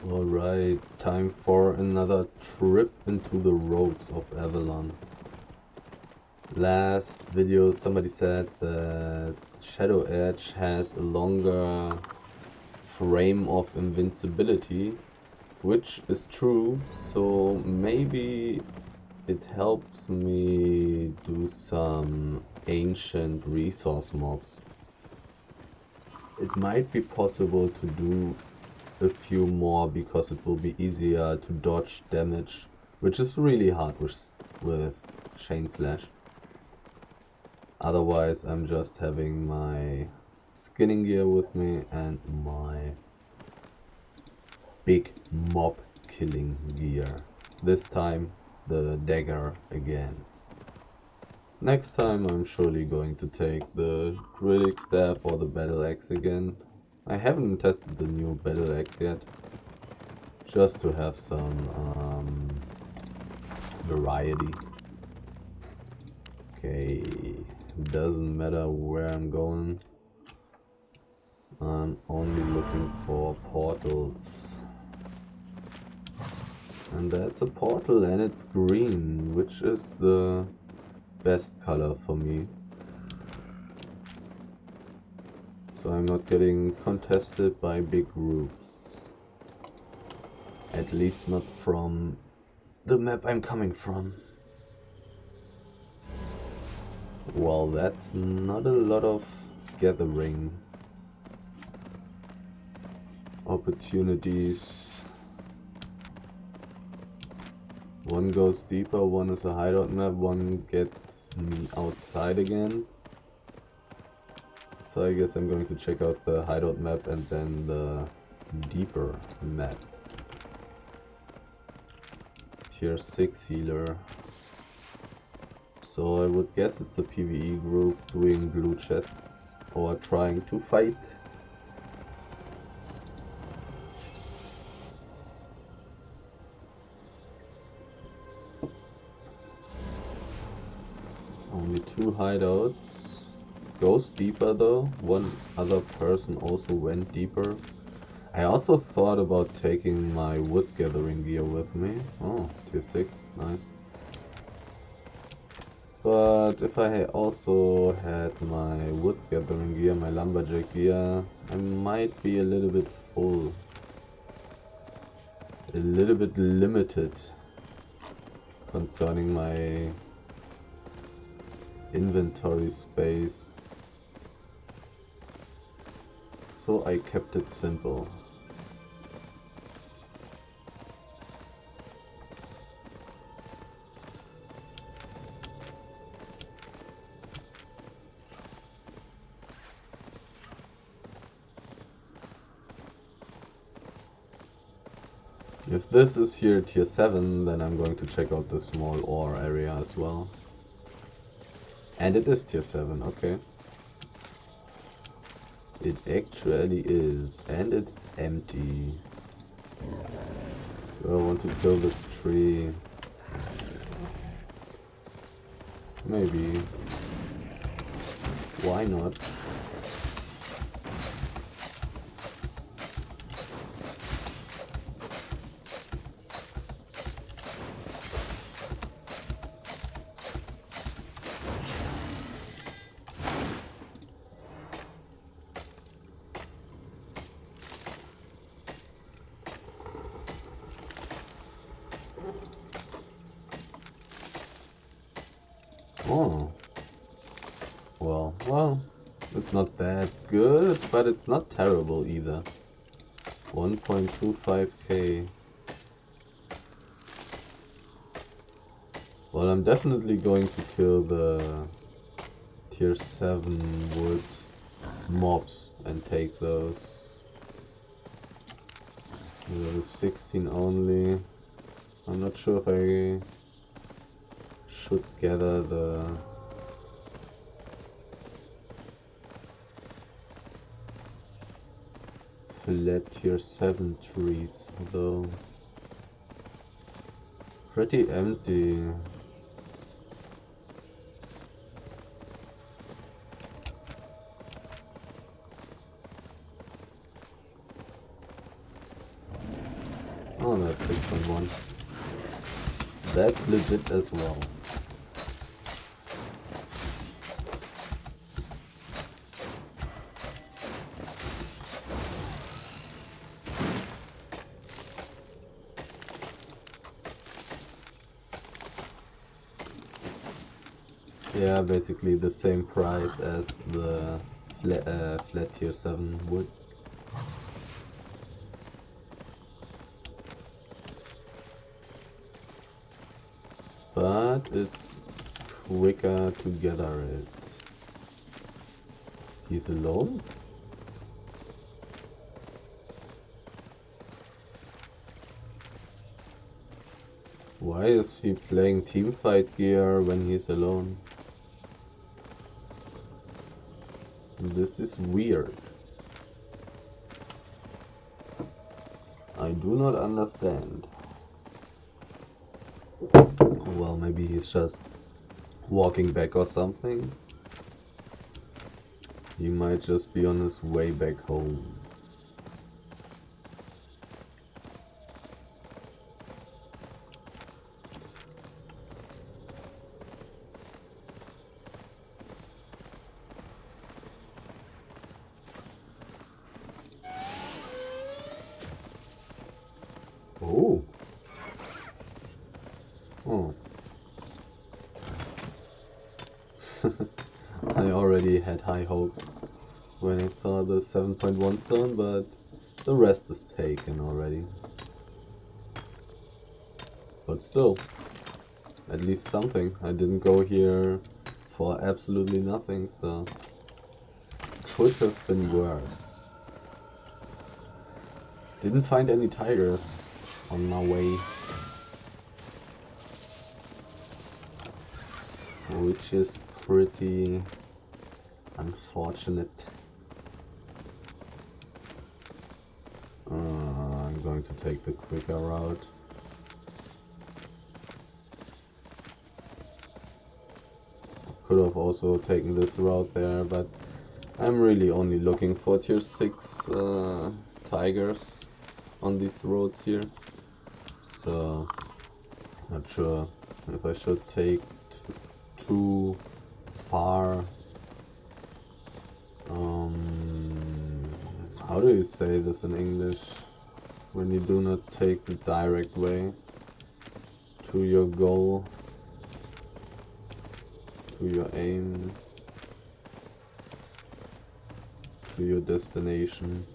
Alright, time for another trip into the roads of Avalon. Last video somebody said that Shadow Edge has a longer frame of invincibility, which is true, so maybe it helps me do some ancient resource mobs. It might be possible to do a few more because it will be easier to dodge damage, which is really hard with Chain Slash. Otherwise I'm just having my skinning gear with me and my big mob killing gear. This time the dagger again. Next time I'm surely going to take the Druidic Staff or the Battle Axe again. I haven't tested the new Battle Axe yet, just to have some variety. Okay, doesn't matter where I'm going. I'm only looking for portals. And that's a portal and it's green, which is the best color for me. So I'm not getting contested by big groups. At least not from the map I'm coming from. Well, that's not a lot of gathering opportunities. One goes deeper, one is a hideout map, one gets me outside again. So I guess I'm going to check out the hideout map and then the deeper map. Tier 6 healer. So I would guess it's a PvE group doing blue chests or trying to fight. Only 2 hideouts. Goes deeper though. One other person also went deeper. I also thought about taking my wood gathering gear with me. Oh, tier 6, nice. But if I also had my wood gathering gear, my lumberjack gear, I might be a little bit full. A little bit limited concerning my inventory space. So I kept it simple. If this is here tier 7, then I'm going to check out the small ore area as well. And it is tier 7, okay. It actually is, and it's empty. Do I want to kill this tree? Maybe. Why not? Oh. Well, it's not that good, but it's not terrible either. 1.25k. Well, I'm definitely going to kill the tier 7 wood mobs and take those. Level 16 only. I'm not sure if I should gather the flat tier 7 trees though. Pretty empty. Oh, that's 6.1. That's legit as well. Yeah, basically the same price as the flat tier 7 wood. But it's quicker to gather it. He's alone? Why is he playing teamfight gear when he's alone? This is weird. I do not understand. Well, maybe he's just walking back or something. He might just be on his way back home. Oh. Oh. I already had high hopes when I saw the 7.1 stone, but the rest is taken already. But still, at least something. I didn't go here for absolutely nothing, so could have been worse. Didn't find any tigers on my way, which is pretty unfortunate. I'm going to take the quicker route. Could have also taken this route there, but I'm really only looking for tier 6 tigers on these roads here. So, not sure if I should take too far. How do you say this in English? When you do not take the direct way to your goal, to your aim, to your destination.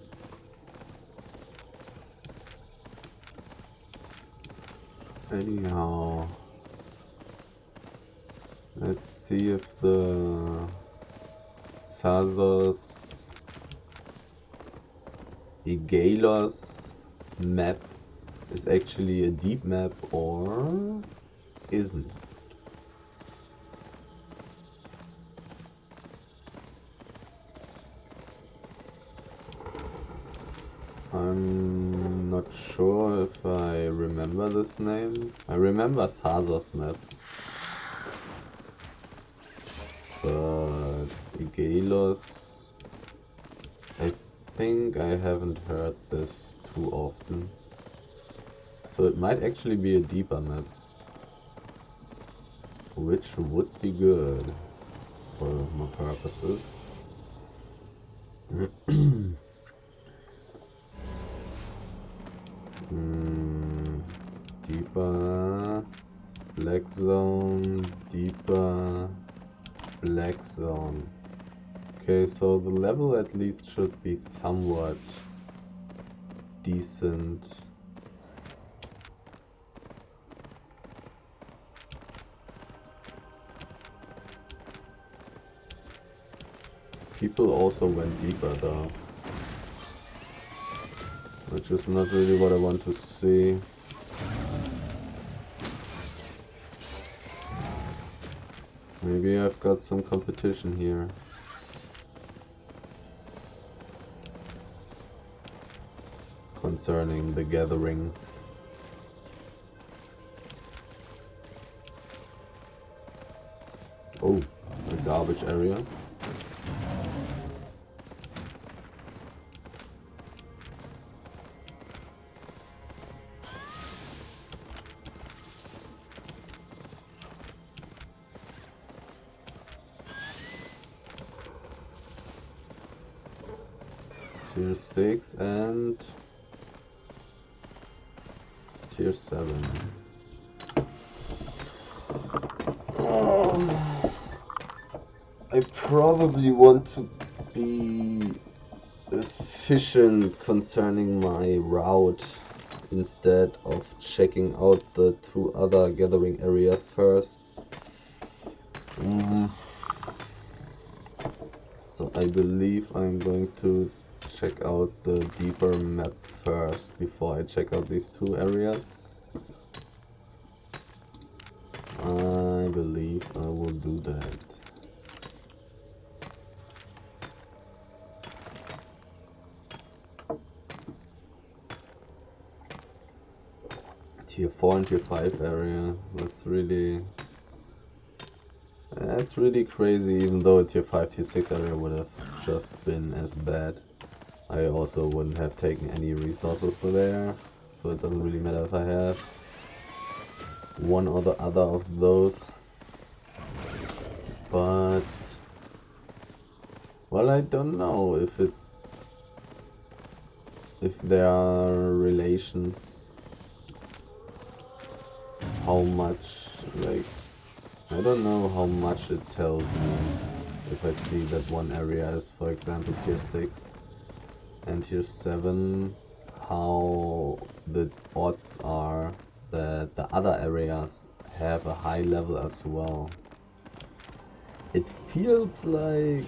Anyhow, let's see if the Sazos Igalos map is actually a deep map or isn't. I'm not sure if I remember this name. I remember Sazos maps, but Igalos, I think I haven't heard this too often. So it might actually be a deeper map, which would be good for my purposes. Deeper black zone, deeper black zone. Okay, so the level at least should be somewhat decent. People also went deeper though, which is not really what I want to see. Maybe I've got some competition here. Concerning the gathering. Oh, a garbage area. Tier 6 and Tier 7. I probably want to be efficient concerning my route instead of checking out the 2 other gathering areas first. So I believe I'm going to check out the deeper map first before I check out these 2 areas. I believe I will do that. Tier 4 and Tier 5 area, that's really crazy, even though a Tier 5, Tier 6 area would have just been as bad. I also wouldn't have taken any resources for there, so it doesn't really matter if I have one or the other of those. But well, I don't know if there are relations, how much, like, I don't know how much it tells me if I see that one area is, for example, Tier 6 and Tier 7, how the odds are that the other areas have a high level as well. It feels like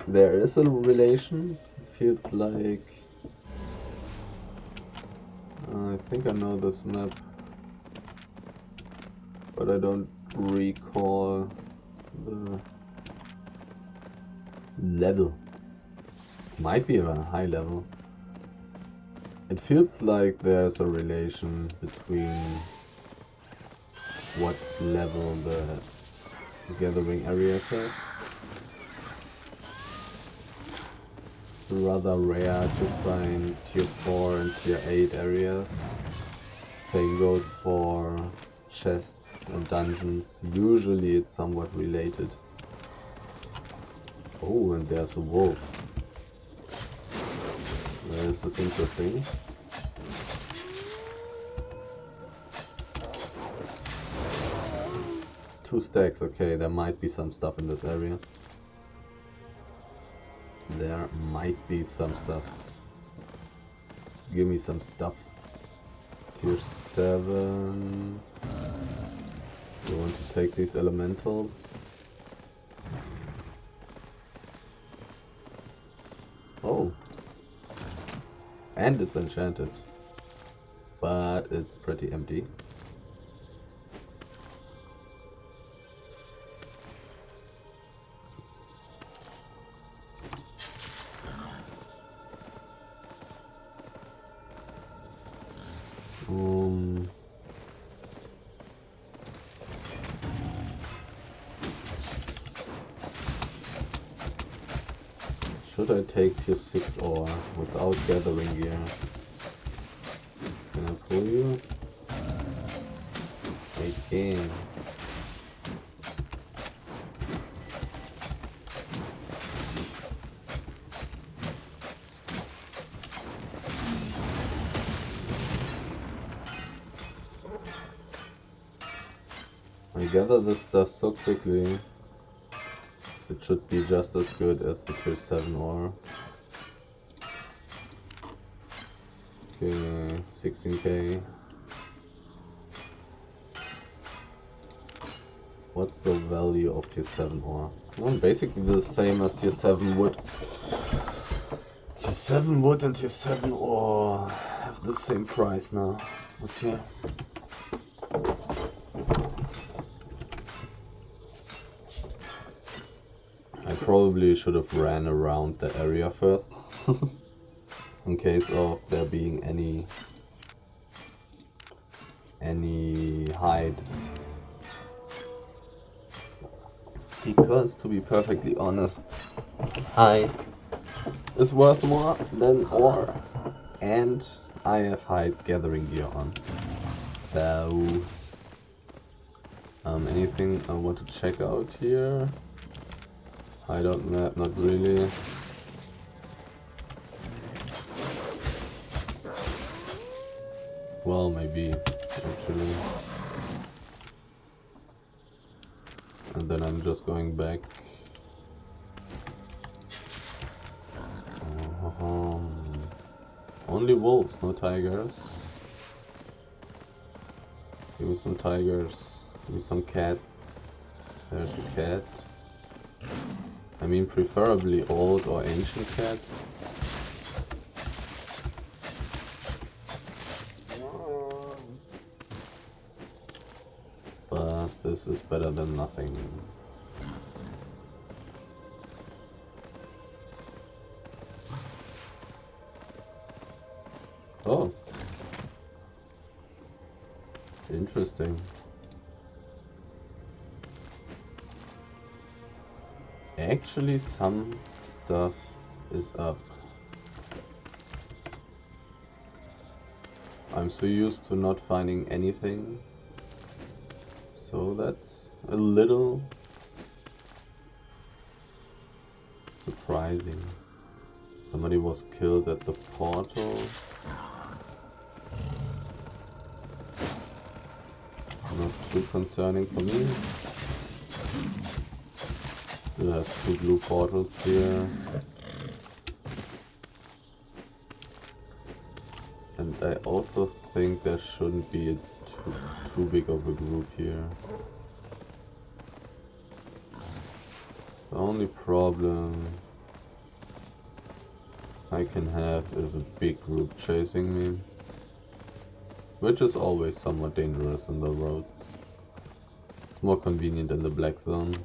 there is a relation. It feels like I think I know this map, but I don't recall the level. It might be a high level. It feels like there's a relation between what level the gathering areas have. It's rather rare to find Tier 4 and Tier 8 areas. Same goes for chests and dungeons. Usually it's somewhat related. Oh, and there's a wolf. This is interesting. Two stacks, okay, there might be some stuff in this area. There might be some stuff. Give me some stuff. Tier 7. You want to take these elementals? Oh. And it's enchanted. But it's pretty empty. Should I take Tier 6 ore without gathering gear? Can I pull you? I can. I gather this stuff so quickly. It should be just as good as the Tier 7 ore. Okay, 16k. What's the value of Tier 7 ore? Well, basically the same as Tier 7 wood. Tier 7 wood and Tier 7 ore have the same price now. Okay. I probably should have ran around the area first. In case of there being any hide. Because to be perfectly honest, hide is worth more than ore. And I have hide gathering gear on. So anything I want to check out here? Hideout map, not really. Well, maybe, actually. And then I'm just going back. Only wolves, no tigers. Give me some tigers. Give me some cats. There's a cat. I mean, preferably old or ancient cats. But this is better than nothing. Oh. Interesting. Actually, some stuff is up. I'm so used to not finding anything. So that's a little surprising. Somebody was killed at the portal. Not too concerning for me. Still have 2 blue portals here. And I also think there shouldn't be too big of a group here. The only problem I can have is a big group chasing me, which is always somewhat dangerous in the roads. It's more convenient in the black zone.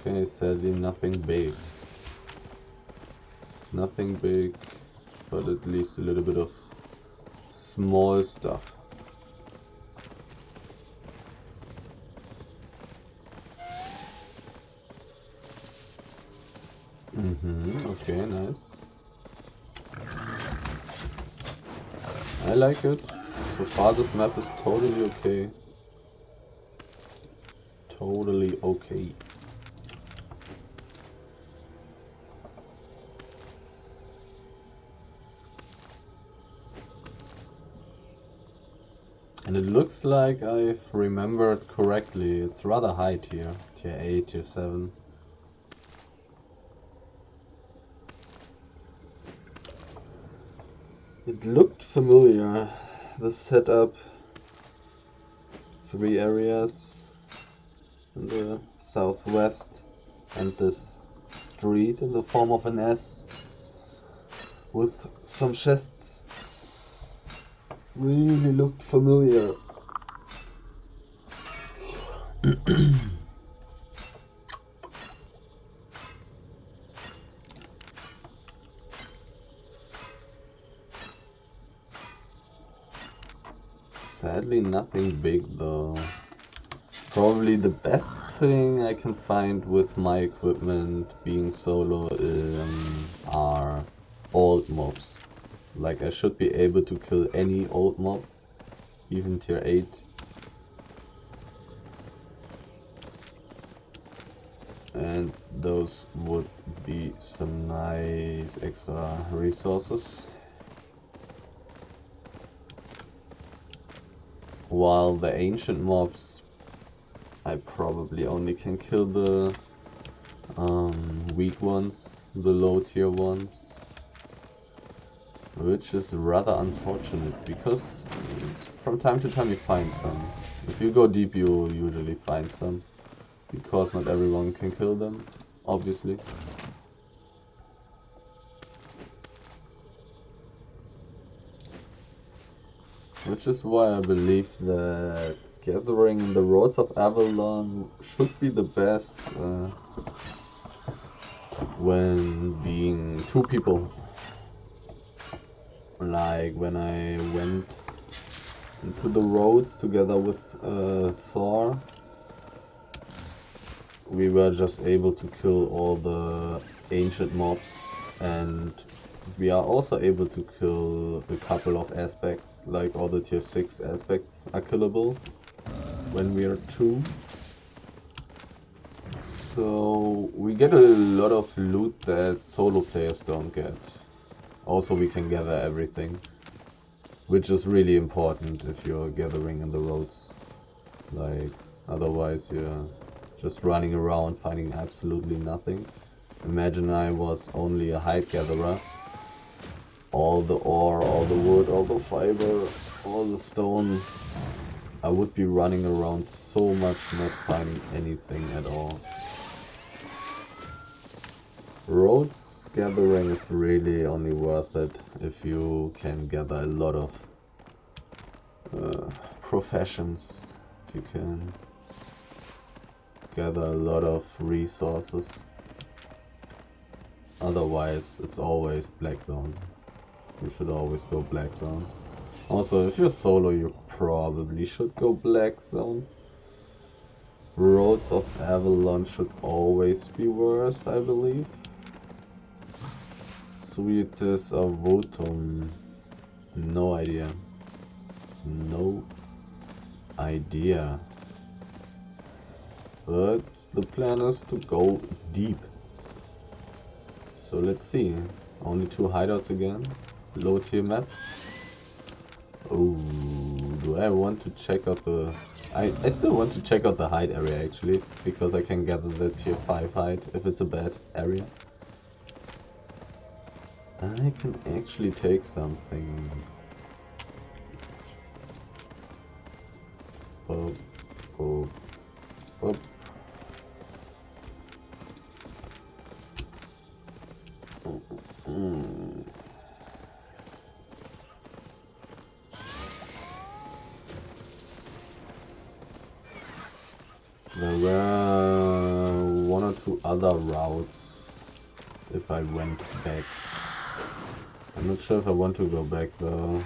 Okay, sadly nothing big. Nothing big, but at least a little bit of small stuff. Okay, nice. I like it. So far this map is totally okay. Totally okay. And it looks like I've remembered correctly. It's rather high tier. Tier 8, tier 7. It looked familiar. The setup. 3 areas in the southwest. And this street in the form of an S. With some chests. Really looked familiar. Sadly nothing big though. Probably the best thing I can find with my equipment being solo are old mobs. Like I should be able to kill any old mob, even tier 8. And those would be some nice extra resources. While the ancient mobs, I probably only can kill the weak ones, the low tier ones. Which is rather unfortunate, because from time to time you find some. If you go deep you usually find some. Because not everyone can kill them, obviously. Which is why I believe that gathering in the roads of Avalon should be the best when being 2 people. Like when I went into the roads together with Thor, we were just able to kill all the ancient mobs and We are also able to kill a couple of aspects, like all the tier 6 aspects are killable when we are 2. So we get a lot of loot that solo players don't get. Also we can gather everything, which is really important if you're gathering in the roads. Like, otherwise you're just running around finding absolutely nothing. Imagine I was only a hide gatherer. All the ore, all the wood, all the fiber, all the stone. I would be running around so much not finding anything at all. Roads gathering is really only worth it if you can gather a lot of professions. If you can gather a lot of resources. Otherwise, it's always black zone. You should always go black zone. Also, if you're solo, you probably should go black zone. Roads of Avalon should always be worse, I believe. Sweetest of Votum. No idea. No idea. But the plan is to go deep. So let's see. Only 2 hideouts again. Low tier map. Oh, do I want to check out the... I still want to check out the hide area actually, because I can gather the tier 5 hide if it's a bad area. I can actually take something. Up, up, up. There were 1 or 2 other routes if I went back. I'm not sure if I want to go back though.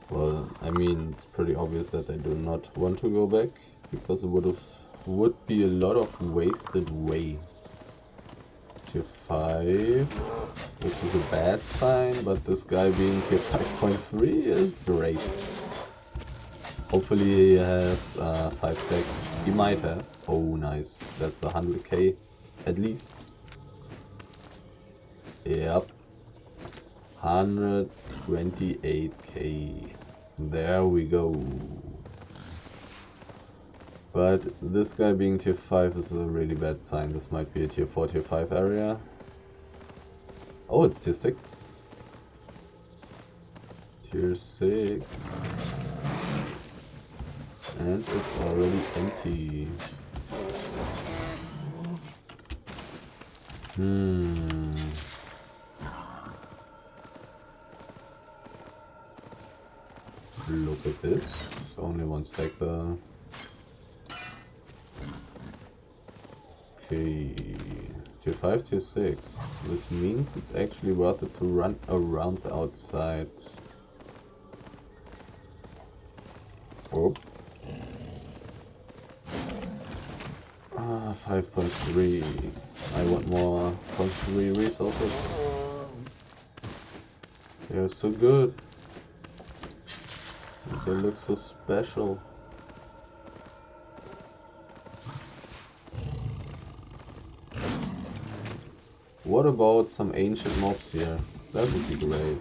Well, I mean, it's pretty obvious that I do not want to go back, because it would be a lot of wasted way. Tier 5, which is a bad sign, but this guy being tier 5.3 is great. Hopefully he has 5 stacks. He might have. Oh, nice. That's 100k at least. Yep. 128k. There we go. But this guy being tier 5 is a really bad sign. This might be a tier 4, tier 5 area. Oh, it's tier 6. Tier 6. And it's already empty. Look at this. It's only 1 stack there. Okay. Tier 5, tier 6. This means it's actually worth it to run around the outside. Oh. 5.3. I want more 0.3 resources. They're so good. They look so special. What about some ancient mobs here? That would be great.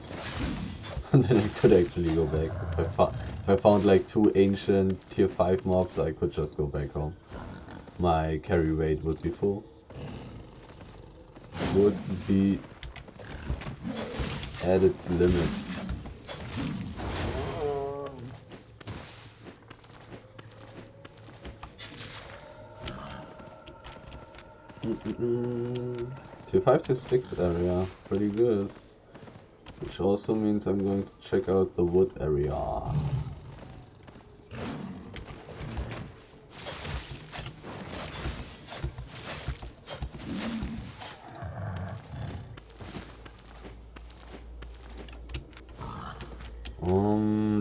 And then I could actually go back. If I found like 2 ancient tier 5 mobs, I could just go back home. My carry rate would be full. Would be at its limit. Tier 5 to 6 area, pretty good. Which also means I'm going to check out the wood area.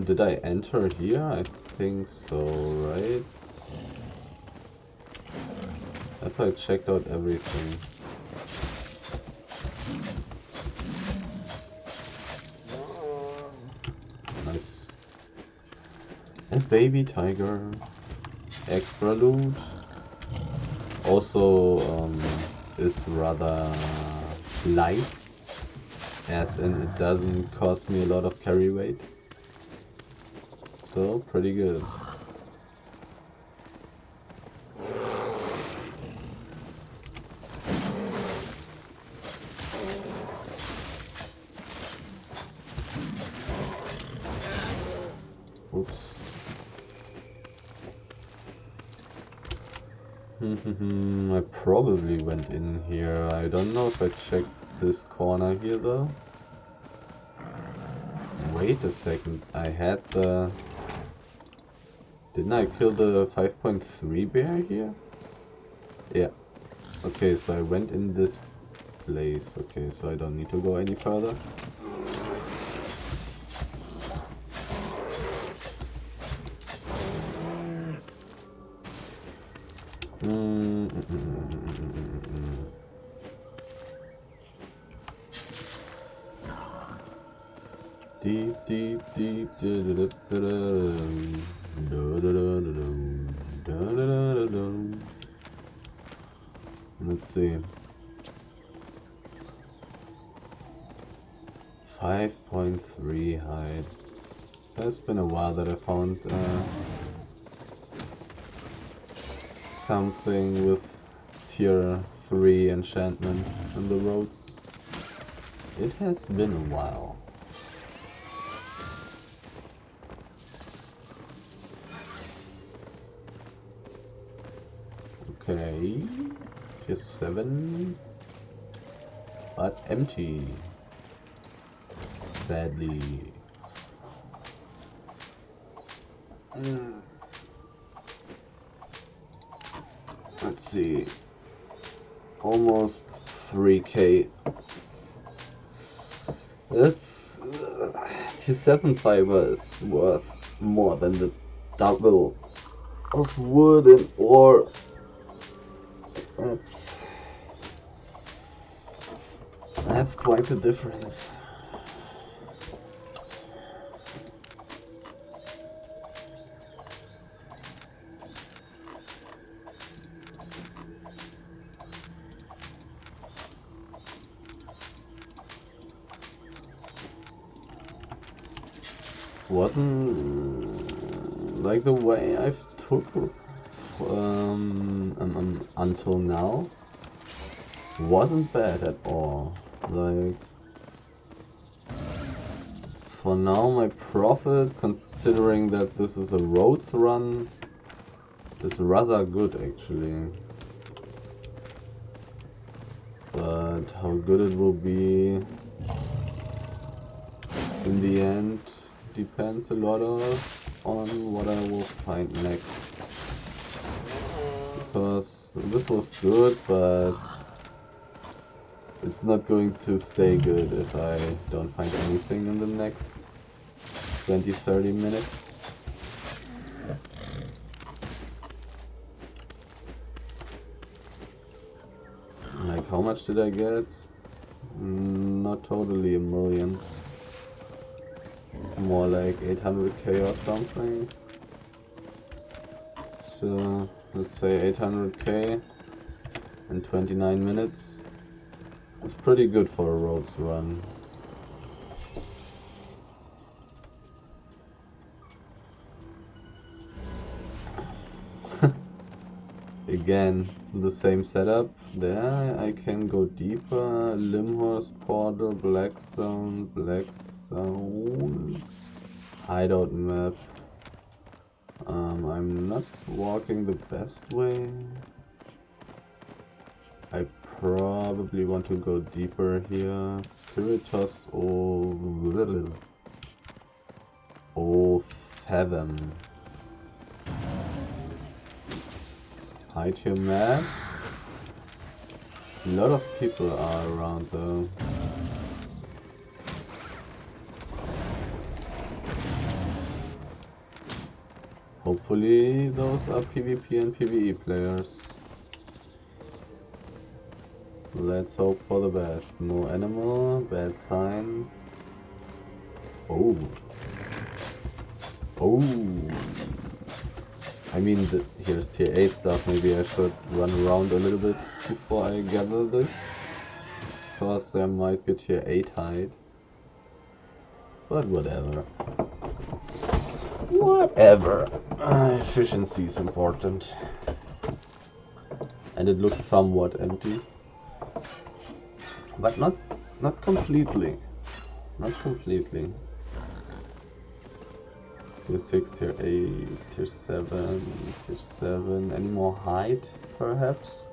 Did I enter here? I think so, right? Have I checked out everything? A baby tiger. Extra loot. Also is rather light, as in it doesn't cost me a lot of carry weight. So pretty good. Oops. I probably went in here. I don't know if I checked this corner here though. Wait a second. I had the... Didn't I kill the 5.3 bear here? Yeah. Okay, so I went in this place. Okay, so I don't need to go any further. Deep, deep, deep. Let's see. 5.3 height. It's been a while that I found something with tier 3 enchantment on the roads. It has been a while. Okay, tier 7, but empty, sadly. Let's see, almost 3k. That's tier 7 fiber is worth more than the double of wood and ore. That's quite a difference. Wasn't like the way I've took until now wasn't bad at all. Like for now my profit, considering that this is a roads run, is rather good actually. But how good it will be in the end depends a lot on what I will find next. Because this was good, but it's not going to stay good if I don't find anything in the next 20-30 minutes. Like, how much did I get? Not totally a million. More like 800k or something. So let's say 800k in 29 minutes. It's pretty good for a roads run. Again, the same setup. There I can go deeper. Limhorse portal, black zone, hideout map. I'm not walking the best way. I probably want to go deeper here. Piritos Fathom. Hide your map. A lot of people are around though. Hopefully those are PvP and PvE players. Let's hope for the best. No animal, bad sign. Oh. Oh, I mean, here's tier 8 stuff. Maybe I should run around a little bit before I gather this, because there might be tier 8 hide. But whatever. Whatever. Efficiency is important. And it looks somewhat empty. But not completely. Not completely. Tier 6, tier 8, tier 7, tier 7. Any more hide, perhaps?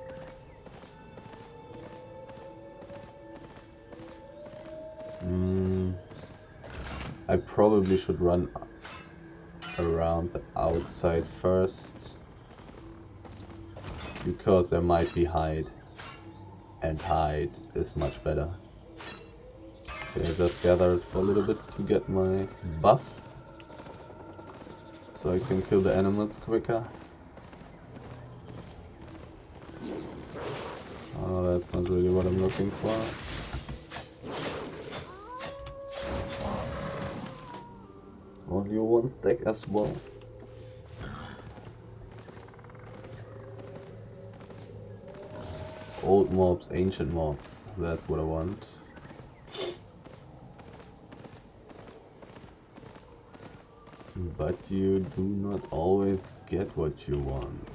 I probably should run around the outside first, because there might be hide, and hide is much better. Okay, I just gathered a little bit to get my buff, so I can kill the animals quicker. Oh, that's not really what I'm looking for. Only one stack as well. Old mobs, ancient mobs, that's what I want. But you do not always get what you want.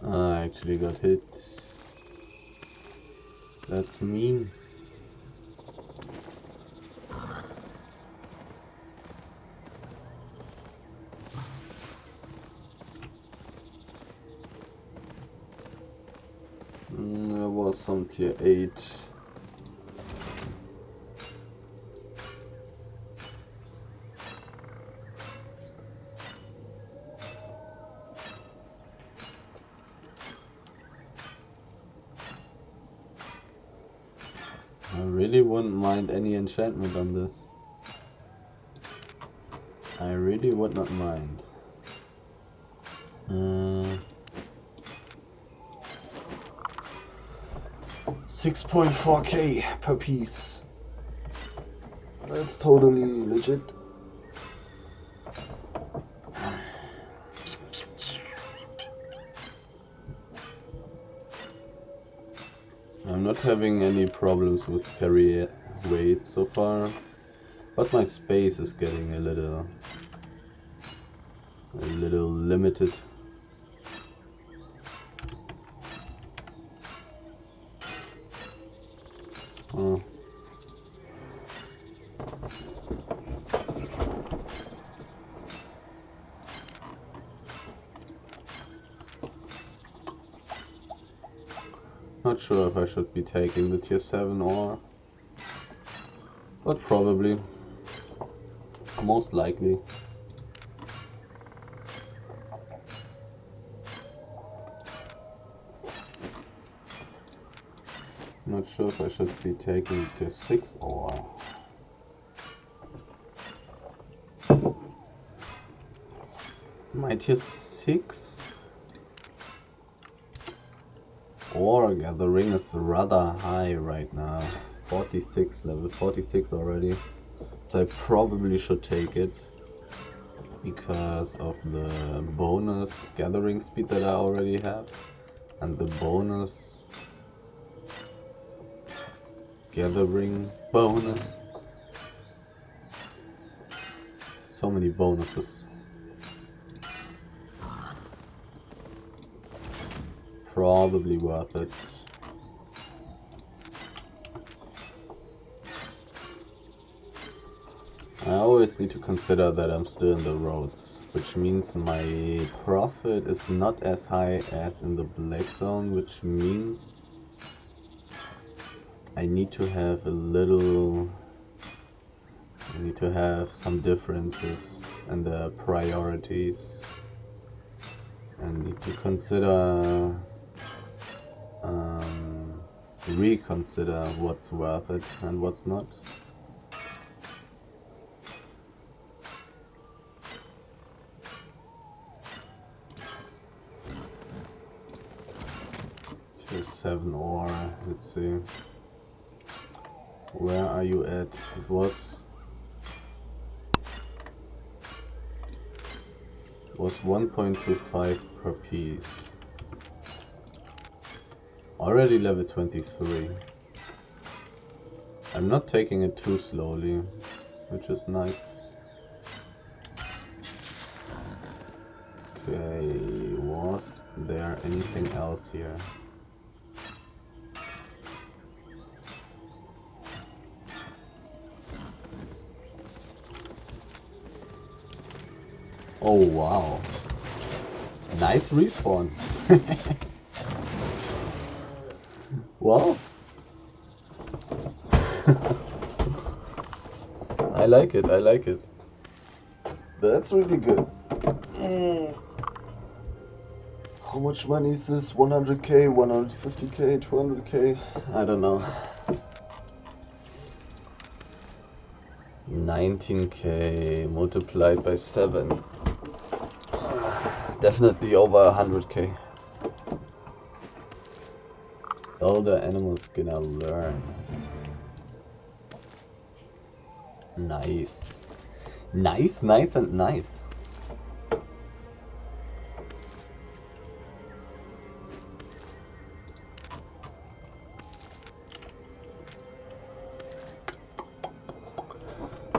I actually got hit. That's mean. There was some tier 8. I really wouldn't mind any enchantment on this. I really would not mind. 6.4k per piece. That's totally legit. I'm not having any problems with carry weight so far, but my space is getting a little limited. Oh. Not sure if I should be taking the tier 7 ore, but probably, most likely. Not sure if I should be taking tier 6 ore. My tier 6 ore gathering is rather high right now. 46, level 46 already. So I probably should take it because of the bonus gathering speed that I already have, and the bonus gathering bonus. So many bonuses. Probably worth it. I always need to consider that I'm still in the roads, which means my profit is not as high as in the black zone, which means I need to have a little... I need to have some differences in the priorities. I need to consider... reconsider what's worth it and what's not. Tier 7 ore, let's see. Where are you at? It was 1.25 per piece. Already level 23. I'm not taking it too slowly, which is nice. Okay, was there anything else here? Oh wow. Nice respawn. Wow. I like it, I like it. That's really good. How much money is this? 100k, 150k, 200k? I don't know. 19k multiplied by 7. Definitely over 100k. All the animals gonna learn. Nice. Nice, nice and nice.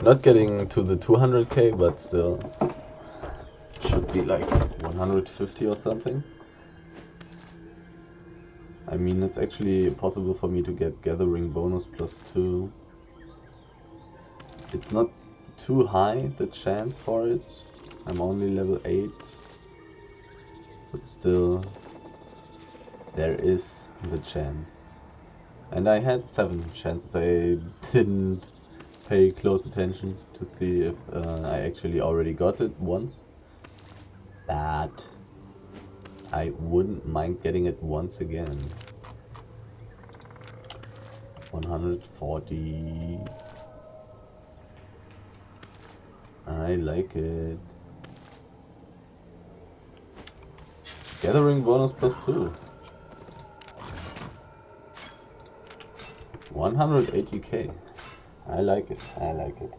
Not getting to the 200k, but still should be like 150 or something. I mean, it's actually possible for me to get gathering bonus +2. It's not too high, the chance for it. I'm only level 8. But still, there is the chance. And I had 7 chances. I didn't pay close attention to see if I actually already got it once. But I wouldn't mind getting it once again. 140. I like it. Gathering bonus +2. 180k. I like it. I like it.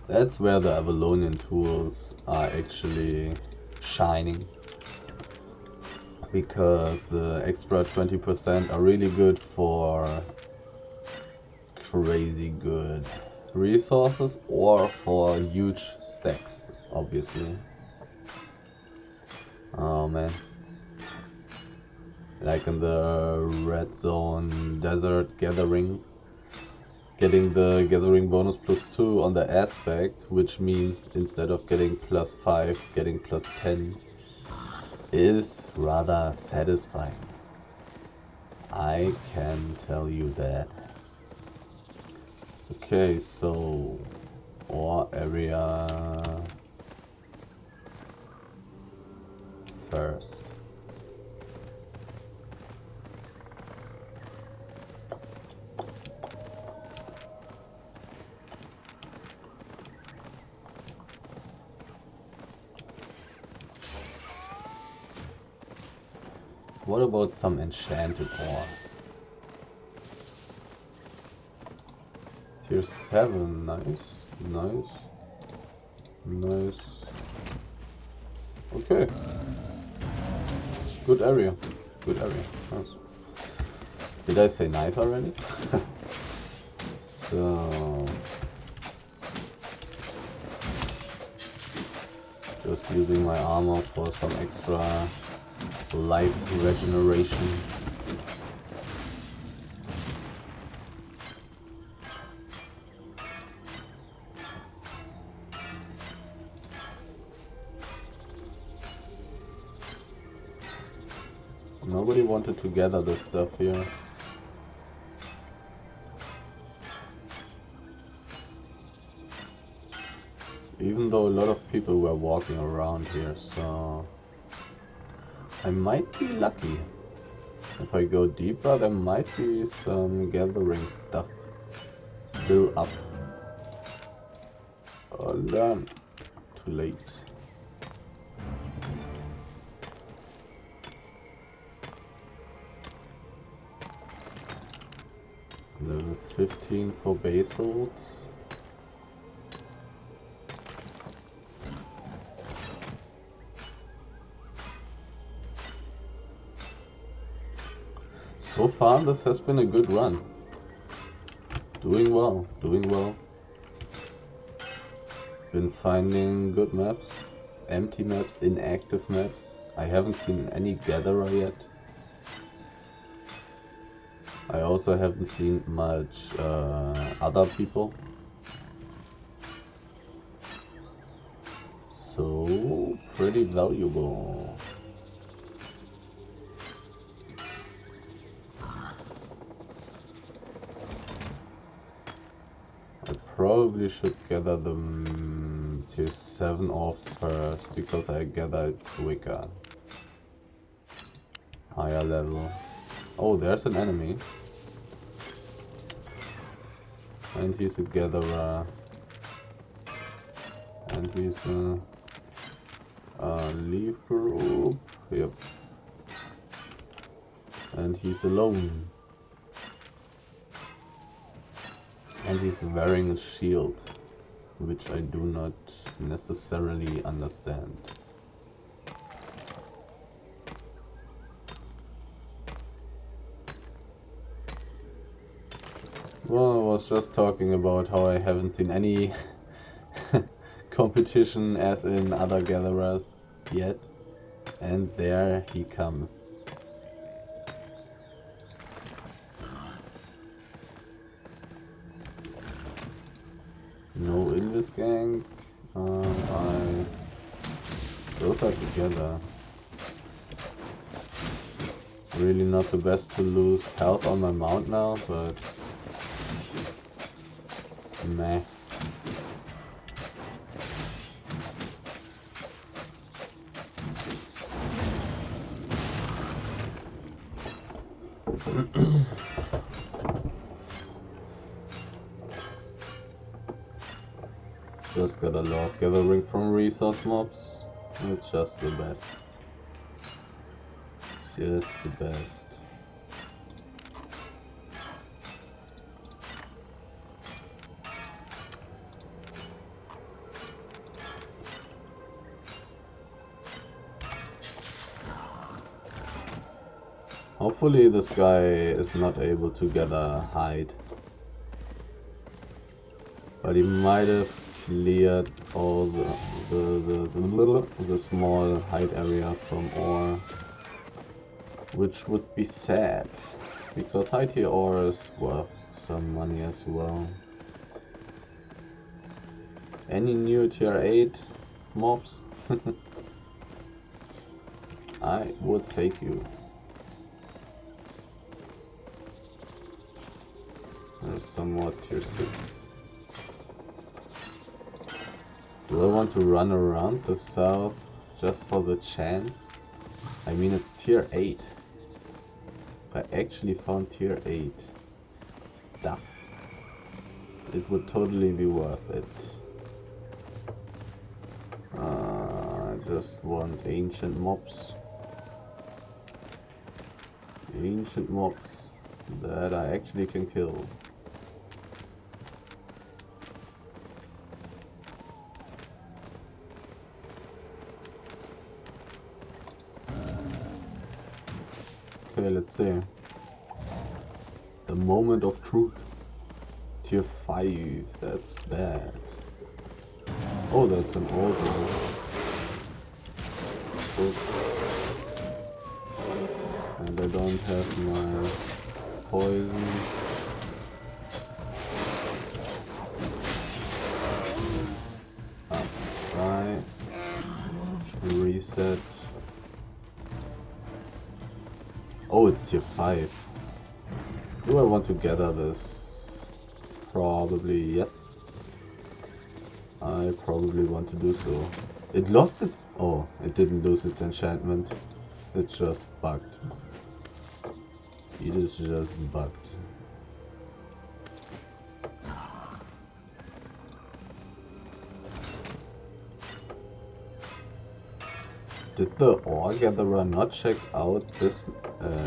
That's where the Avalonian tools are actually shining. Because the extra 20% are really good for crazy good resources or for huge stacks, obviously. Oh man. Like in the red zone desert gathering, getting the gathering bonus +2 on the aspect, which means instead of getting +5, getting +10 is rather satisfying. I can tell you that. Okay, so ore area first. What about some enchanted ore? Tier 7, nice, nice, nice. Okay. Good area, good area, nice. Did I say nice already? So... just using my armor for some extra life regeneration. Nobody wanted to gather this stuff here. Even though a lot of people were walking around here, so I might be lucky. If I go deeper, there might be some gathering stuff still up. Oh, damn. Too late. Level 15 for basalt. So far, this has been a good run. Doing well, doing well. Been finding good maps, empty maps, inactive maps. I haven't seen any gatherer yet. I also haven't seen much other people. So, pretty valuable. I probably should gather them tier 7 off first, because I gather it quicker. Higher level. Oh, there's an enemy. And he's a gatherer. And he's a leaf group. Yep. And he's alone. And he's wearing a shield, which I do not necessarily understand. Well, I was just talking about how I haven't seen any competition as in other gatherers yet. And there he comes. No in this gang. Those are together. Really not the best to lose health on my mount now, but meh. Just got a love gathering from resource mobs. It's just the best. Just the best. Hopefully this guy is not able to gather hide. But he might have cleared all the small hide area from ore. Which would be sad, because high tier ore is worth some money as well. Any new tier 8 mobs? I would take you. There's some more tier 6. Do I want to run around the south just for the chance? I mean, it's tier 8. I actually found tier 8 stuff. It would totally be worth it. I just want ancient mobs. Ancient mobs that I actually can kill. Okay, let's see. The moment of truth. Tier 5, that's bad. Oh, that's an old one. And I don't have my poison. Try. Reset. Oh, it's tier 5. Do I want to gather this? Probably yes. I probably want to do so. It lost its... Oh, it didn't lose its enchantment. It's just bugged. It is just bugged. Did the ore gatherer not check out this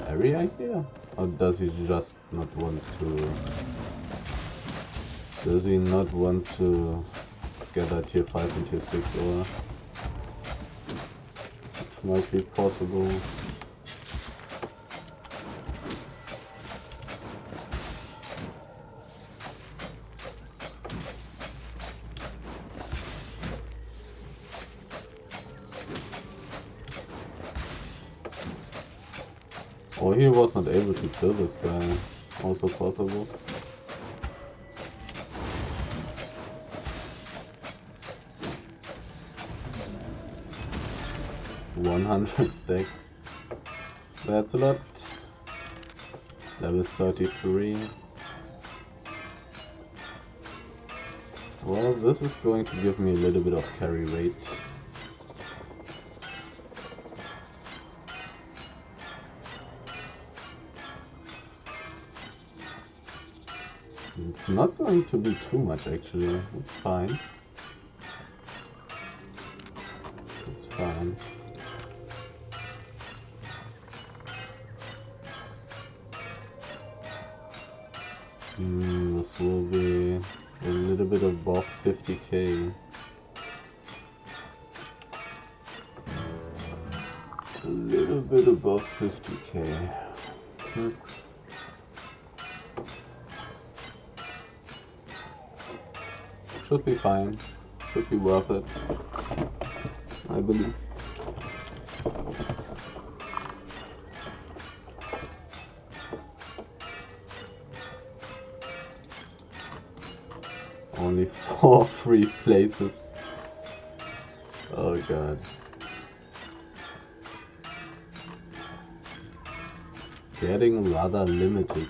area here? Or does he just not want to... Does he not want to gather tier 5 and tier 6 ore? Which might be possible. Or he was not able to kill this guy. Also possible. $100 stacks. That's a lot. Level 33. Well, this is going to give me a little bit of carry weight. It's not going to be too much actually, it's fine. It's fine. This will be a little bit above 50k. A little bit above 50k. Should be fine. Should be worth it. I believe. Only 4 free places. Oh god. Getting rather limited.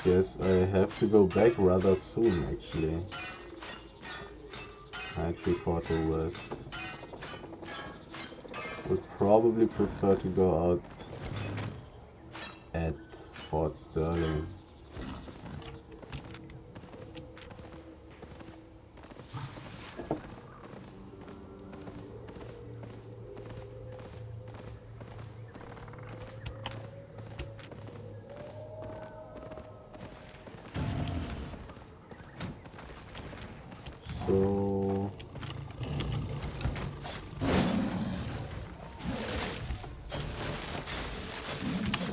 Guess I have to go back rather soon actually. I actually thought the worst. Would probably prefer to go out at Fort Sterling. So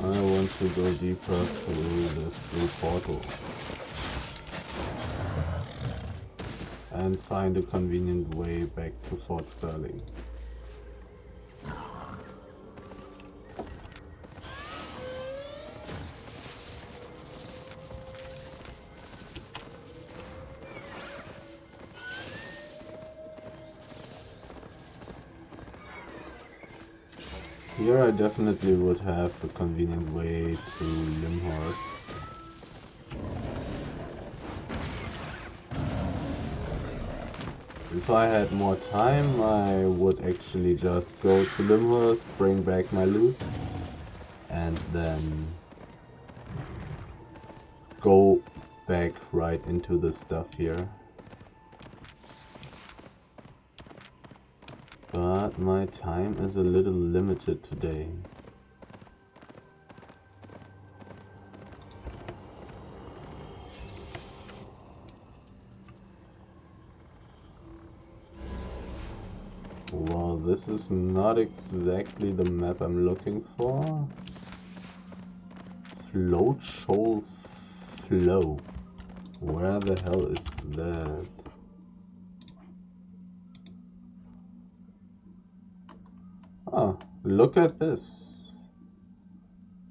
I want to go deeper through this blue portal and find a convenient way back to Fort Sterling. Here I definitely would have a convenient way to Limhorst. If I had more time, I would actually just go to Limhorst, bring back my loot, and then go back right into the stuff here. But my time is a little limited today. Well, this is not exactly the map I'm looking for. Float Shoal Flow. Where the hell is that? Ah, look at this.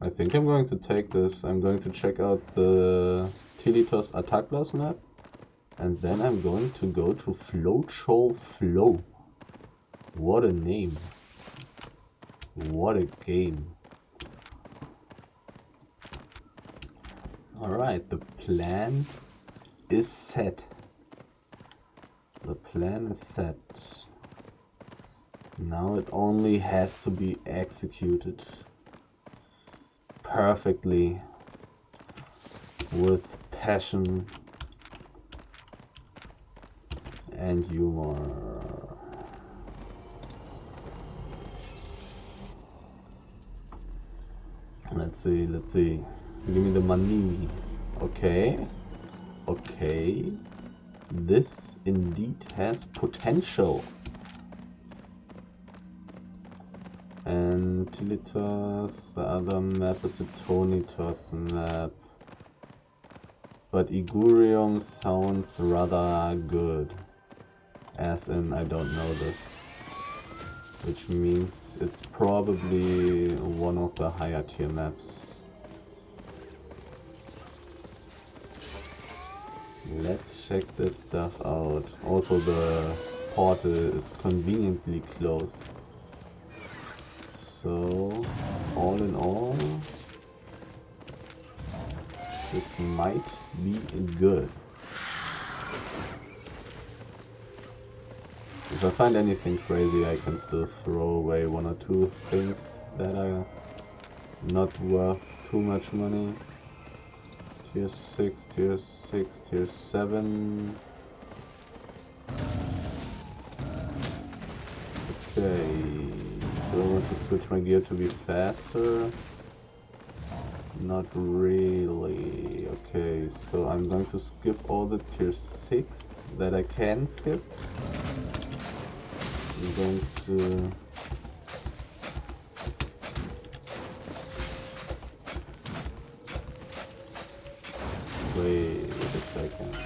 I think I'm going to take this. I'm going to check out the Tilitos Attackblast map. And then I'm going to go to Float Shoal Flow. What a name. What a game. Alright, the plan is set. The plan is set. Now it only has to be executed perfectly with passion and humor. Let's see. Give me the money. Okay. Okay. This indeed has potential. And Tilitas, the other map is the Tonitas map. But Igurium sounds rather good. As in, I don't know this. Which means it's probably one of the higher tier maps. Let's check this stuff out. Also, the portal is conveniently close. So, all in all, this might be good. If I find anything crazy, I can still throw away one or two things that are not worth too much money. Tier 6, tier 6, tier 7. Okay. Do I want to switch my gear to be faster? Not really. Okay, so I'm going to skip all the tier 6 that I can skip. I'm going to... Wait a second.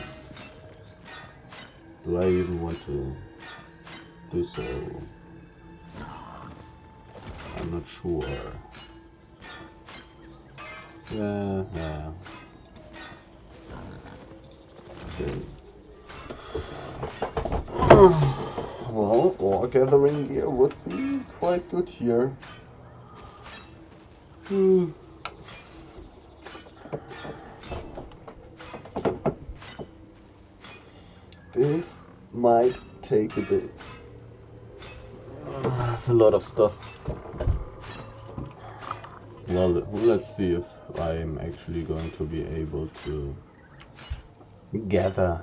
Do I even want to do so? I'm not sure. Yeah. Okay. Well, ore gathering gear would be quite good here. This might take a bit. That's a lot of stuff. Well, let's see if I'm actually going to be able to gather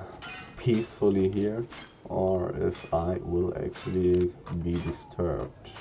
peacefully here, or if I will actually be disturbed.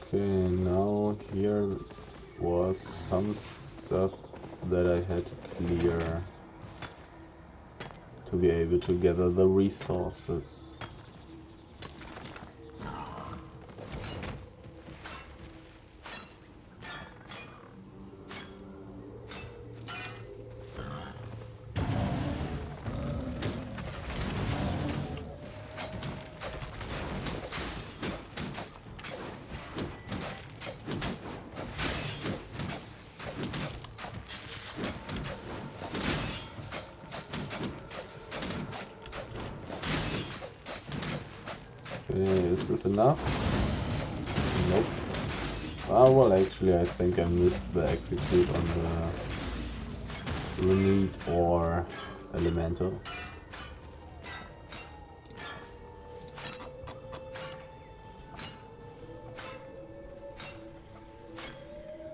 Okay, now here was some stuff that I had to clear to be able to gather the resources. Is this enough? Nope. Ah, well, actually, I think I missed the execute on the Runite or Elemental.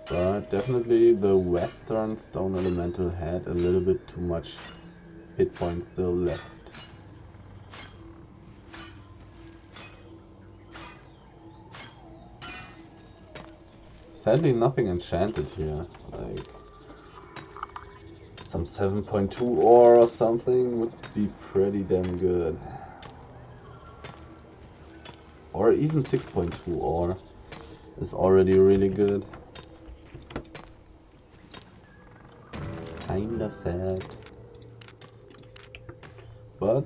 But definitely the Western Stone Elemental had a little bit too much hit points still left. Sadly, nothing enchanted here. Like, Some 7.2 ore or something would be pretty damn good. Or even 6.2 ore is already really good. Kinda sad. But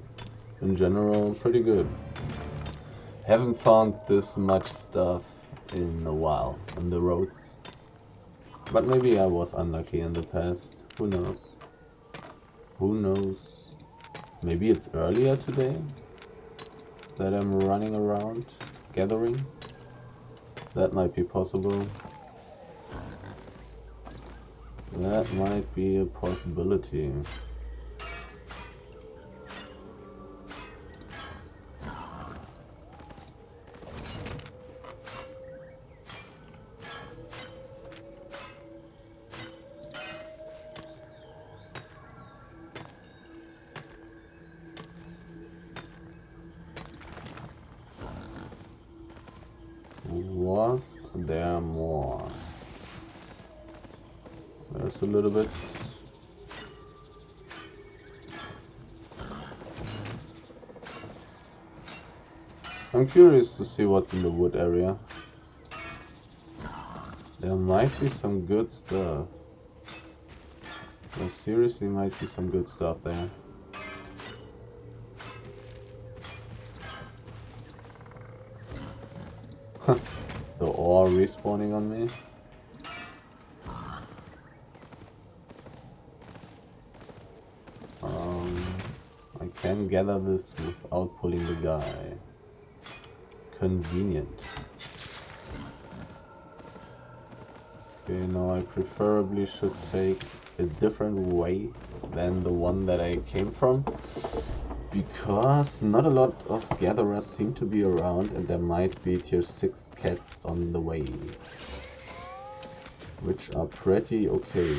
in general, pretty good. Haven't found this much stuff in a while on the roads. But maybe I was unlucky in the past. Who knows? Who knows? Maybe it's earlier today that I'm running around gathering. That might be possible. That might be a possibility. Was there more? There's a little bit. I'm curious to see what's in the wood area. There might be some good stuff. There seriously might be some good stuff there. The ore respawning on me. I can gather this without pulling the guy. Convenient. Okay, now I preferably should take a different way than the one that I came from, because not a lot of gatherers seem to be around and there might be tier 6 cats on the way, which are pretty okay.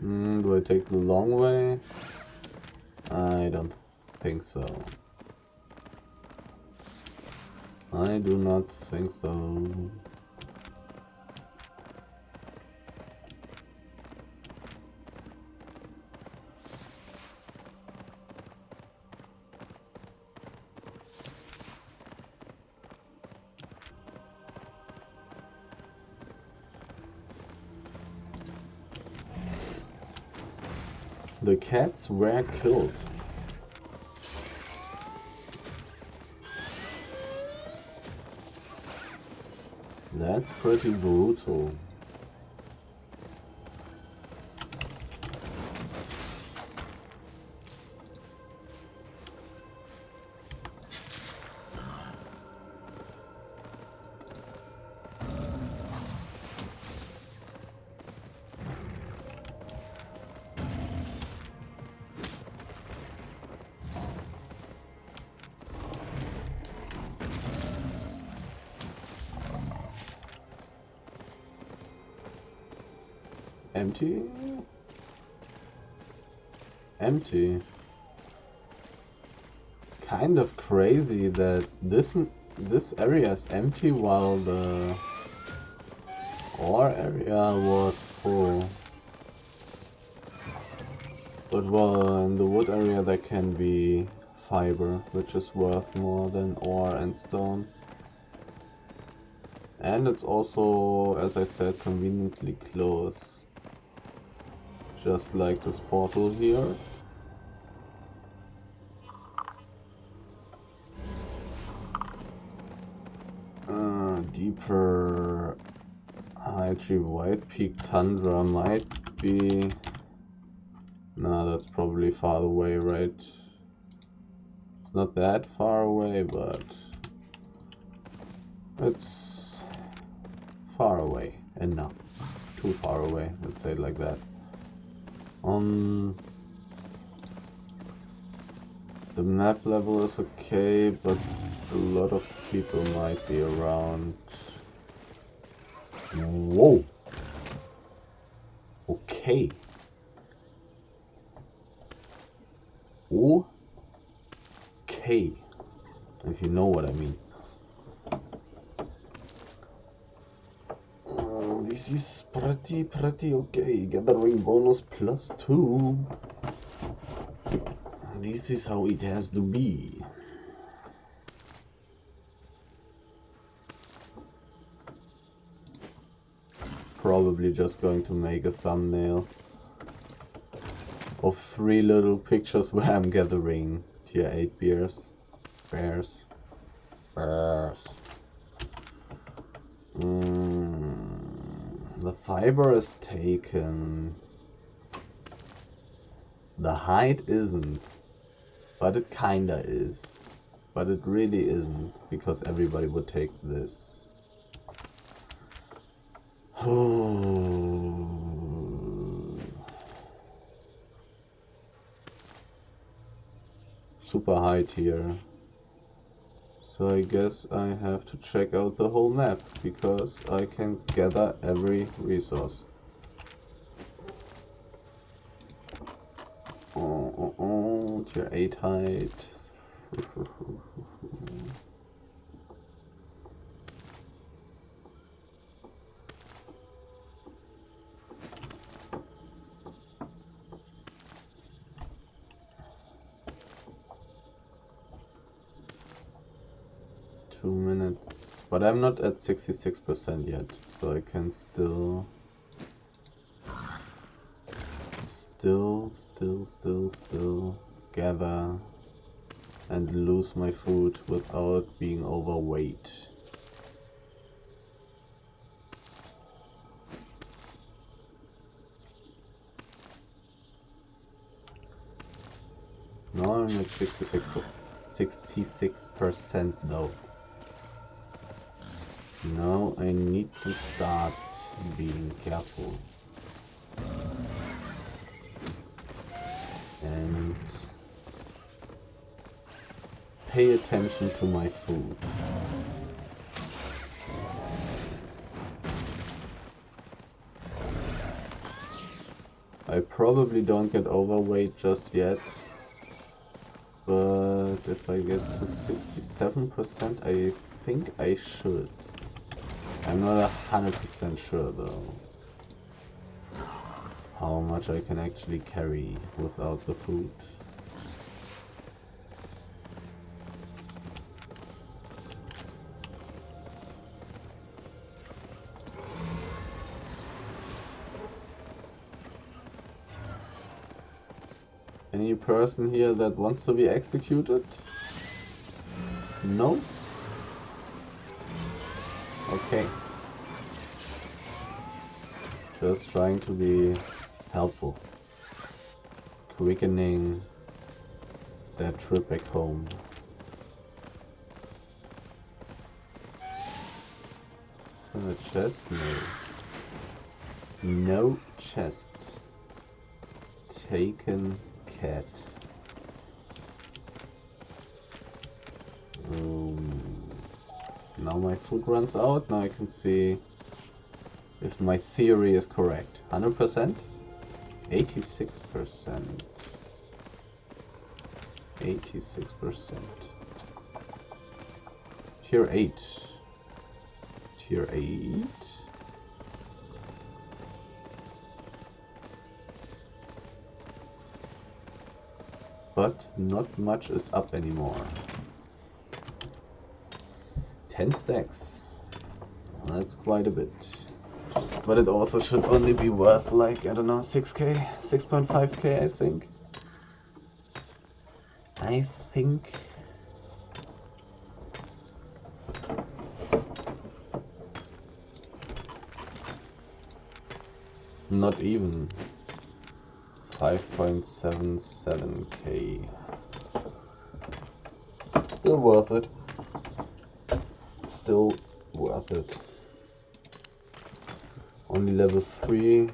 Do I take the long way? I don't think so. I do not think so. The cats were killed. That's pretty brutal. Empty? Empty. Kind of crazy that this area is empty while the ore area was full. But well, in the wood area there can be fiber, which is worth more than ore and stone. And it's also, as I said, conveniently close. Just like this portal here. Deeper High Tree White Peak Tundra might be... Nah, that's probably far away, right? It's not that far away, but... it's... far away. Enough. Too far away, let's say it like that. The map level is okay, but a lot of people might be around. Whoa! Okay. Okay. If you know what I mean. this is pretty okay. Gathering bonus +2. This is how it has to be. Probably just going to make a thumbnail of 3 little pictures where I'm gathering tier 8 bears. Bears. The fiber is taken. The hide isn't. But it kinda is. But it really isn't, because everybody would take this. Super high tier. So I guess I have to check out the whole map, because I can gather every resource. Tier 8 height. Minutes, but I'm not at 66% yet, so I can still gather and lose my food without being overweight. Now I'm at 66% though. Now I need to start being careful and pay attention to my food. I probably don't get overweight just yet, but if I get to 67%, I think I should. I'm not 100% sure though how much I can actually carry without the food. Any person here that wants to be executed? No? Okay. Just trying to be helpful. Quickening that trip back home. A chest? No. No chest. Taken cat. Now my food runs out. Now I can see if my theory is correct. 100%? 86%. 86%. Tier 8. Tier 8? But not much is up anymore. 10 stacks. That's quite a bit. But it also should only be worth like, I don't know, 6k? 6.5k I think. Not even 5.77k. Still worth it. Still worth it. Only level 3.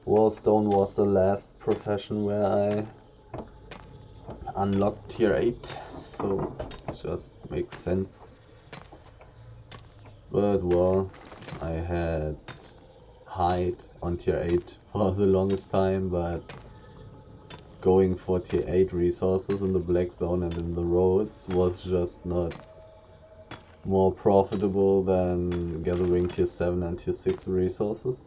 Wallstone was the last profession where I unlocked tier 8, so it just makes sense. But well, I had hide on tier 8 for the longest time, but going for tier 8 resources in the black zone and in the roads was just not more profitable than gathering tier 7 and tier 6 resources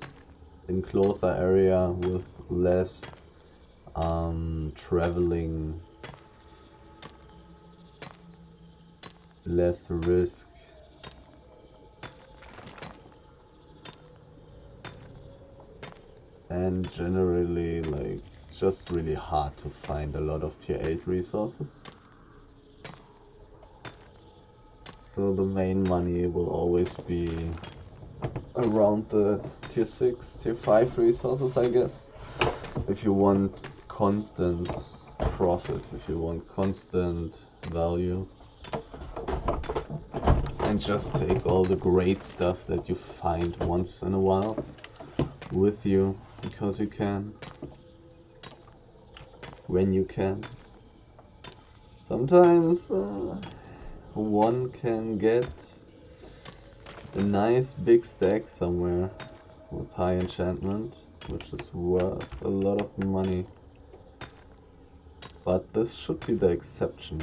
in closer area with less traveling, less risk. And generally, like, just really hard to find a lot of tier 8 resources. So the main money will always be around the tier 6, tier 5 resources, I guess. If you want constant profit, if you want constant value. And just take all the great stuff that you find once in a while with you, because you can. When you can. Sometimes one can get a nice big stack somewhere with high enchantment, which is worth a lot of money. But this should be the exception,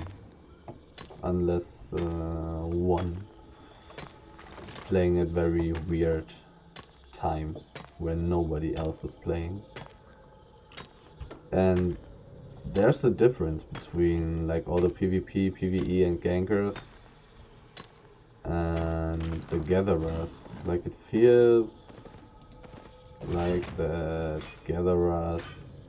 unless one is playing at very weird times when nobody else is playing. And there's a difference between like all the PvP, PvE and gankers and the gatherers. Like, it feels like the gatherers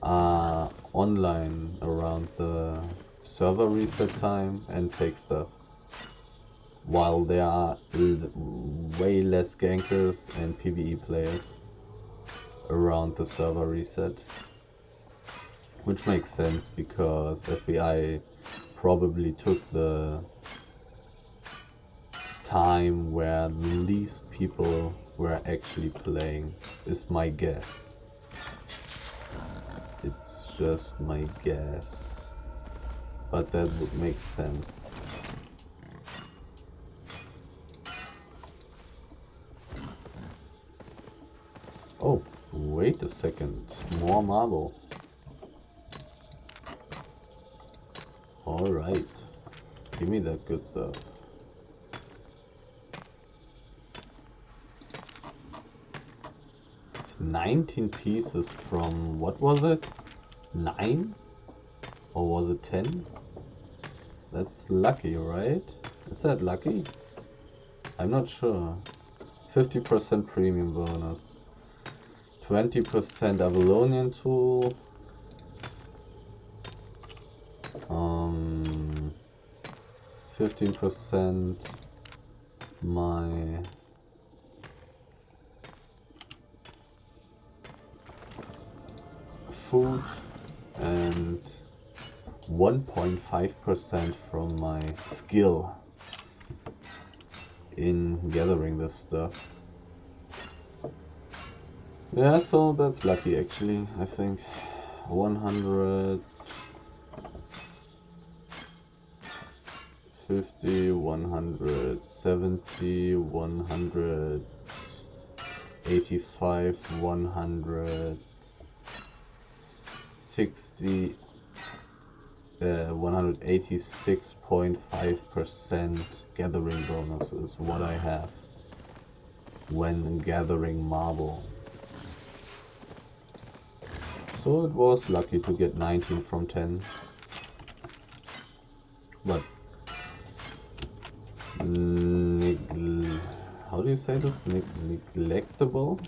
are online around the server reset time and take stuff, while there are way less gankers and PvE players around the server reset. Which makes sense, because SBI probably took the time where the least people were actually playing, is my guess. It's just my guess, but that would make sense. Oh, wait a second, more marble. Alright, give me that good stuff. $19 pieces from, what was it? 9? Or was it 10? That's lucky, right? Is that lucky? I'm not sure. 50% premium bonus. 20% Avalonian tool. 15% my food, and 1.5% from my skill in gathering this stuff. Yeah, so that's lucky actually, I think. 150, 170, 185, 160, 186.5% gathering bonus is what I have when gathering marble. So it was lucky to get 19 from 10. But how do you say this? Neglectable?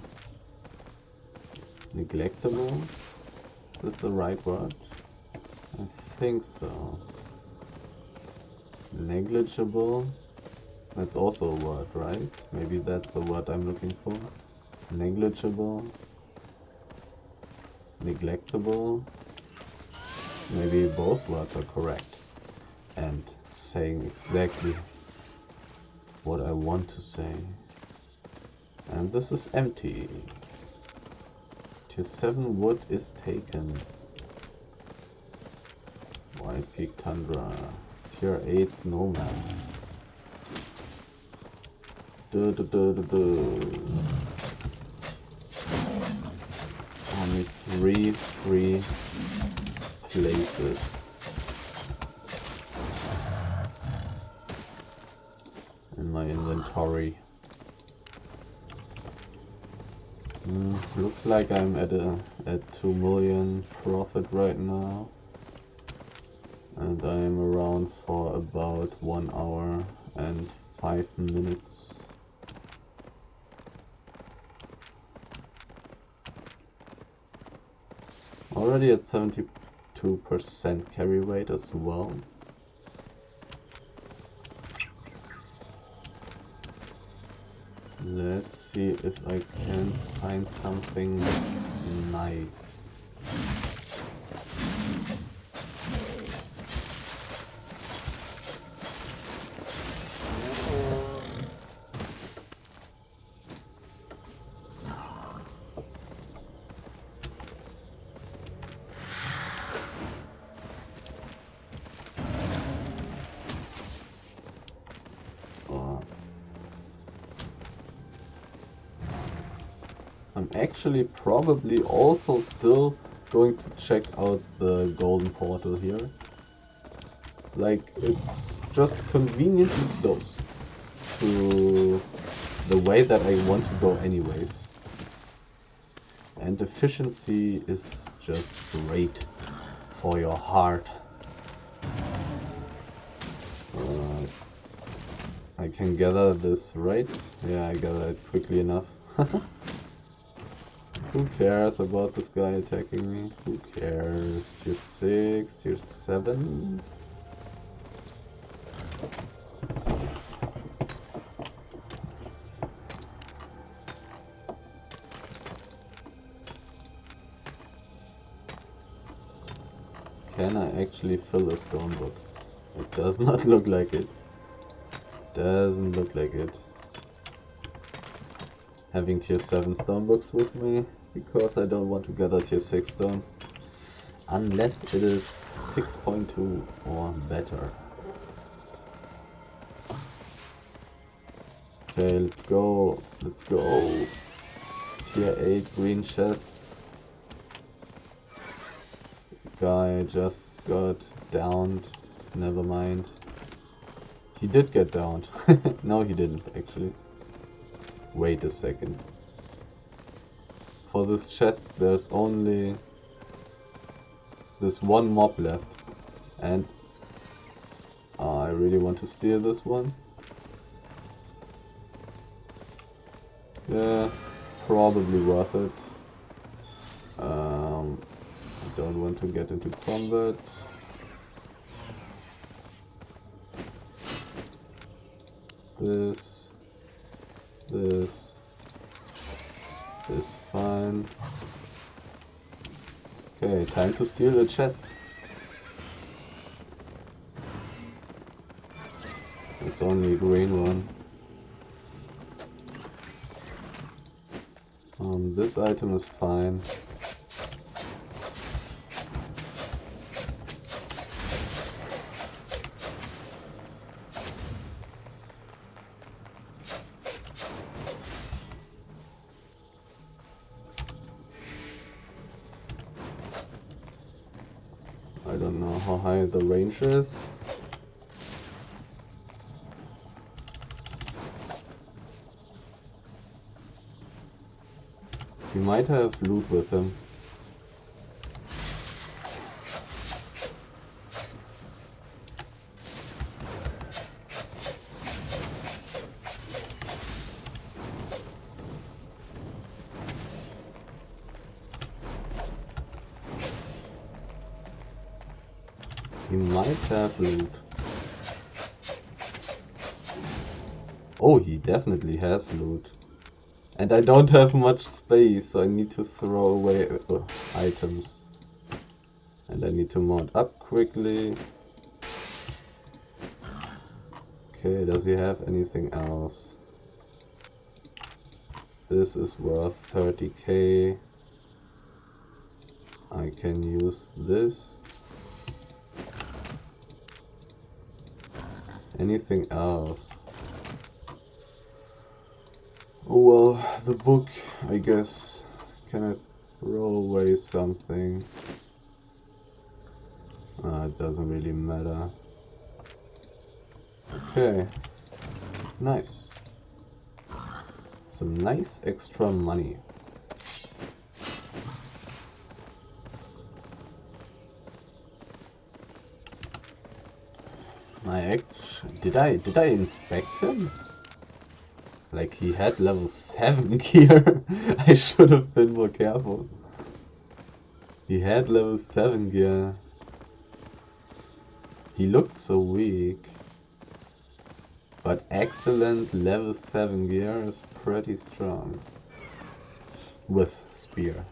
Neglectable? Is this the right word? I think so. Negligible? That's also a word, right? Maybe that's the word I'm looking for. Negligible? Neglectable? Maybe both words are correct and saying exactly what I want to say. And this is empty. Tier 7 wood is taken. White Peak Tundra. Tier 8 Snowman. Only 3 free places. in my inventory. Looks like I'm at 2 million profit right now, and I'm around for about 1 hour and 5 minutes. Already at 72% carry rate as well. Let's see if I can find something nice. I'm actually probably also still going to check out the golden portal here. Like, it's just conveniently close to the way that I want to go anyways. And efficiency is just great for your heart. I can gather this, right? Yeah, I gather it quickly enough. Who cares about this guy attacking me? Who cares? Tier 6, tier 7? Can I actually fill a stone book? It does not look like it. Doesn't look like it. Having tier 7 stone books with me, because I don't want to gather tier 6 stone. Unless it is 6.2 or better. Okay, let's go. Let's go. Tier 8 green chests. Guy just got downed. Never mind. He did get downed. No, he didn't actually. Wait a second. For this chest, there's only this one mob left. And I really want to steal this one. Yeah, probably worth it. I don't want to get into combat. This fine. Okay, time to steal the chest. It's only a green one. This item is fine. I don't know how high the range is. We might have loot with him. He might have loot. Oh, he definitely has loot. And I don't have much space, so I need to throw away items. And I need to mount up quickly. Okay, does he have anything else? This is worth 30k. I can use this. Anything else? Oh well, the book, I guess. Can I throw away something? It doesn't really matter. Okay. Nice. Some nice extra money. Did I inspect him? Like he had level 7 gear. I should have been more careful. He had level 7 gear. He looked so weak. But excellent level 7 gear is pretty strong. With spear.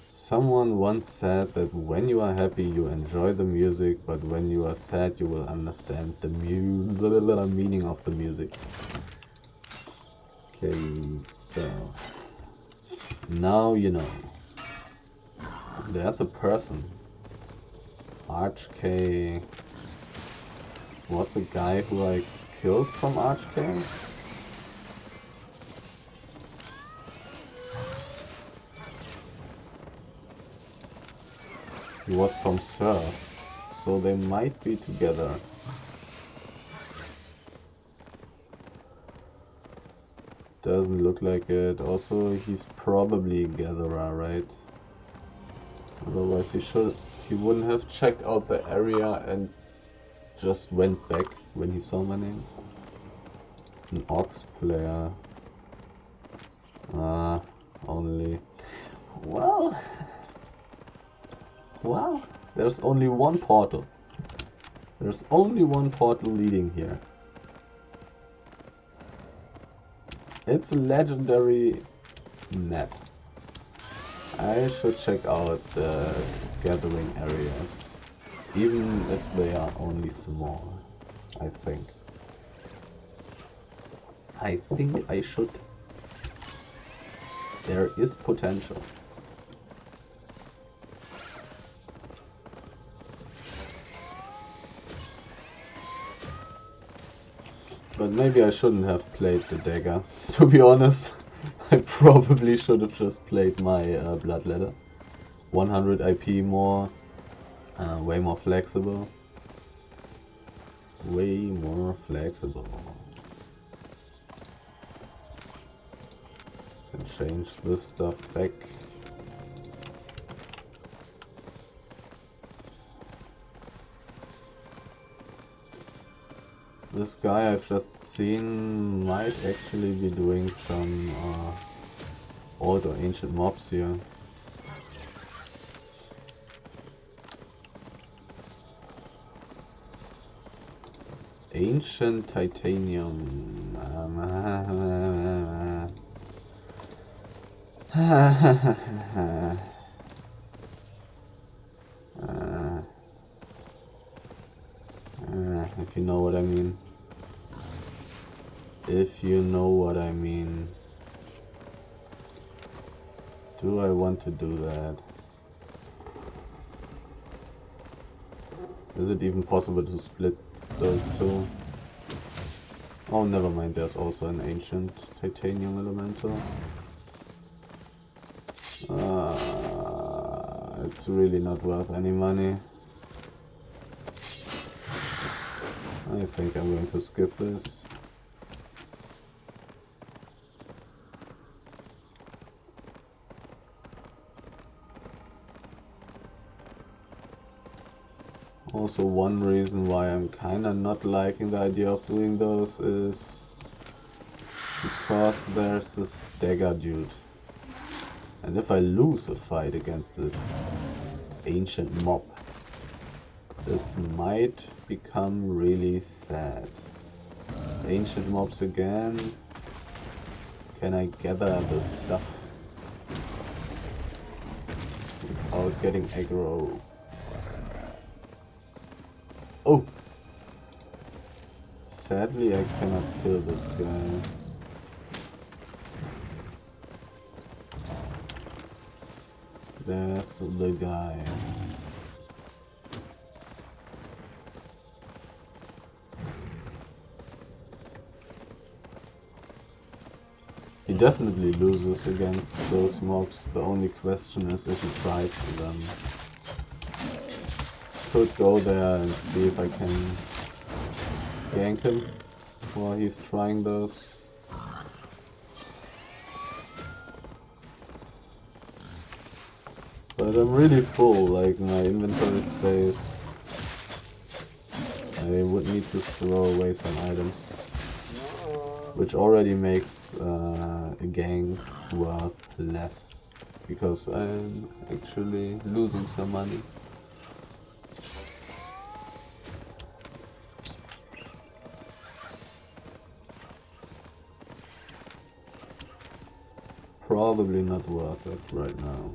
Someone once said that when you are happy you enjoy the music, but when you are sad you will understand the meaning of the music. Okay, so now you know. There's a person. Arch-K was the guy who I killed from Arch-K? He was from Surf, so they might be together. Doesn't look like it. Also, he's probably a gatherer, right? Otherwise he wouldn't have checked out the area and just went back when he saw my name. An Ox player. Only. Well, there's only one portal. There's only one portal leading here. It's a legendary map. I should check out the gathering areas, even if they are only small, I think. I think I should. There is potential. But maybe I shouldn't have played the dagger, to be honest. I probably should have just played my blood ladder. 100 IP more, way more flexible. Way more flexible. Can change this stuff back. This guy I've just seen might actually be doing some old or ancient mobs here. Ancient titanium. If you know what I mean. If you know what I mean. Do I want to do that? Is it even possible to split those two? Oh, never mind, there's also an ancient titanium elemental. It's really not worth any money. I think I'm going to skip this. Also, one reason why I'm kinda not liking the idea of doing those is because there's this dagger dude. And if I lose a fight against this ancient mob, this might become really sad. Ancient mobs again. Can I gather this stuff without getting aggro? Oh! Sadly, I cannot kill this guy. There's the guy. He definitely loses against those mobs. The only question is if he tries to them. could go there and see if I can gank him while he's trying those. But I'm really full, like my inventory space. I would need to throw away some items, which already makes a gang worth less, because I'm actually losing some money. Probably not worth it right now.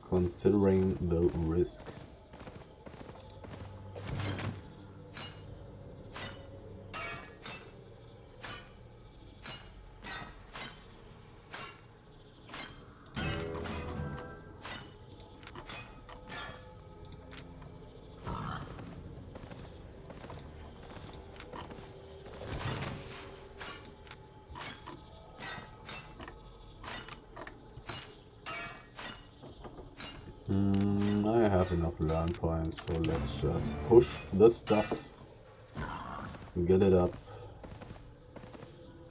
Considering the risk. I have enough learn points, so let's just push the stuff, get it up,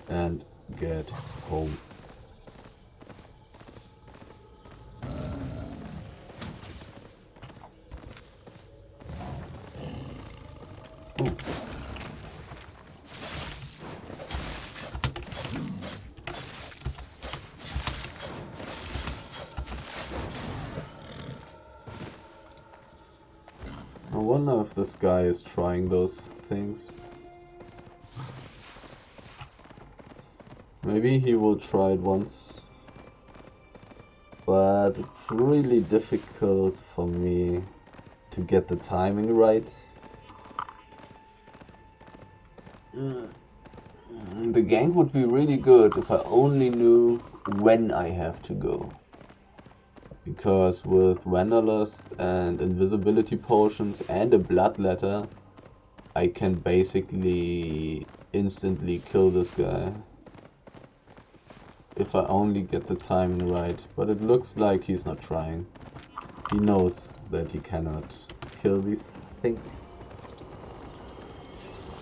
and get home. Ooh. I wonder if this guy is trying those things. Maybe he will try it once. But it's really difficult for me to get the timing right. The gank would be really good if I only knew when I have to go. Because with Wanderlust and invisibility potions and a bloodletter, I can basically instantly kill this guy. If I only get the timing right. But it looks like he's not trying. He knows that he cannot kill these things.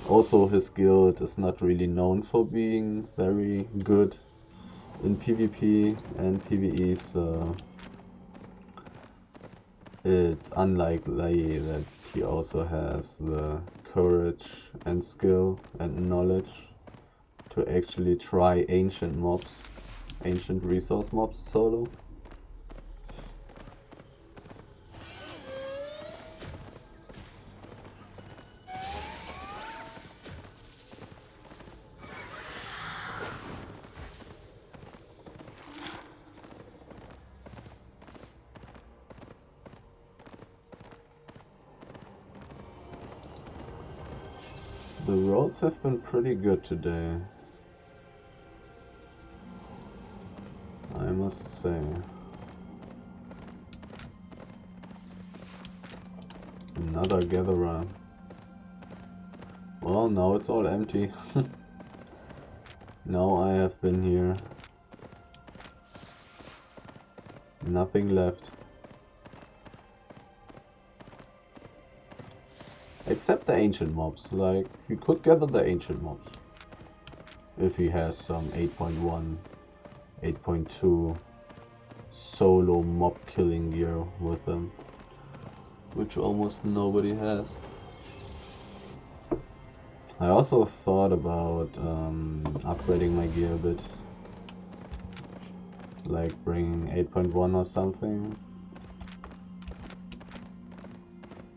Also, his guild is not really known for being very good in PvP and PvE, so it's unlikely that he also has the courage and skill and knowledge to actually try ancient mobs, ancient resource mobs solo. The roads have been pretty good today, I must say. Another gatherer. Well, now it's all empty. Now I have been here. Nothing left. Except the ancient mobs. Like, you could gather the ancient mobs. If he has some 8.1, 8.2 solo mob killing gear with him. Which almost nobody has. I also thought about upgrading my gear a bit. Like bringing 8.1 or something.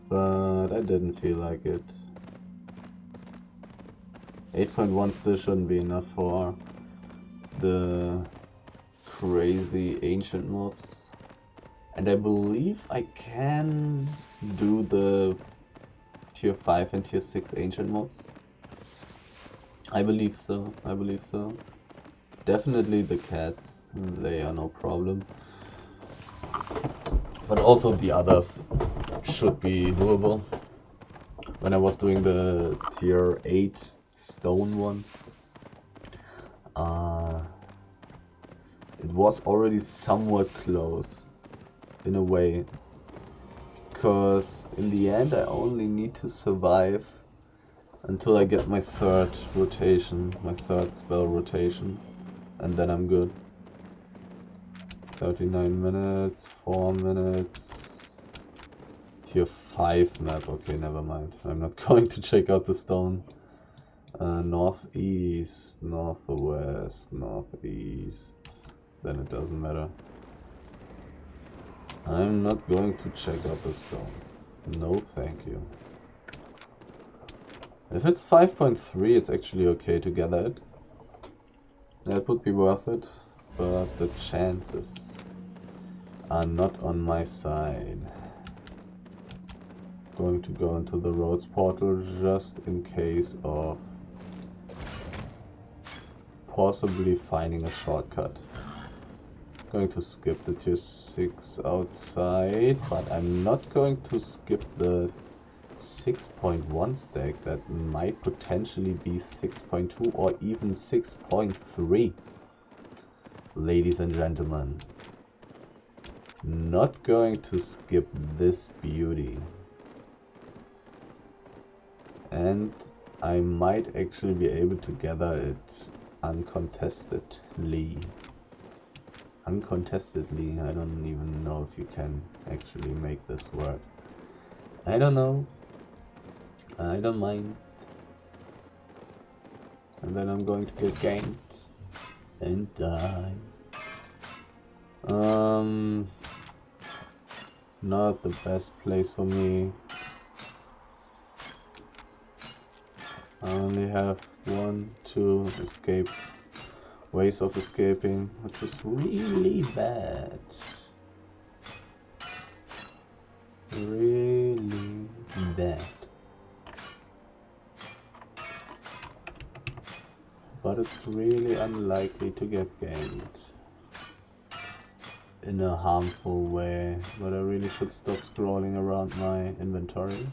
But I didn't feel like it. 8.1 still shouldn't be enough for the crazy ancient mobs. And I believe I can do the tier 5 and tier 6 ancient mobs. I believe so, I believe so. Definitely the cats, they are no problem. But also the others should be doable. When I was doing the tier 8 stone one, was already somewhat close, in a way. Because in the end I only need to survive until I get my third rotation, my third spell rotation, and then I'm good. 39 minutes, 4 minutes. Tier 5 map, okay, never mind. I'm not going to check out the stone. Northeast, northwest, northeast. Then it doesn't matter. I'm not going to check out the stone. No, thank you. If it's 5.3, it's actually okay to gather it. That would be worth it, but the chances are not on my side. Going to go into the roads portal just in case of possibly finding a shortcut. Going to skip the tier 6 outside, but I'm not going to skip the 6.1 stack that might potentially be 6.2 or even 6.3. Ladies and gentlemen, not going to skip this beauty. And I might actually be able to gather it uncontestedly. Uncontestedly, I don't even know if you can actually make this work. I don't know. I don't mind. And then I'm going to get ganked and die. Not the best place for me. I only have 1, 2 escape ways of escaping, which is really bad. Really bad. But it's really unlikely to get ganked in a harmful way. But I really should stop scrolling around my inventory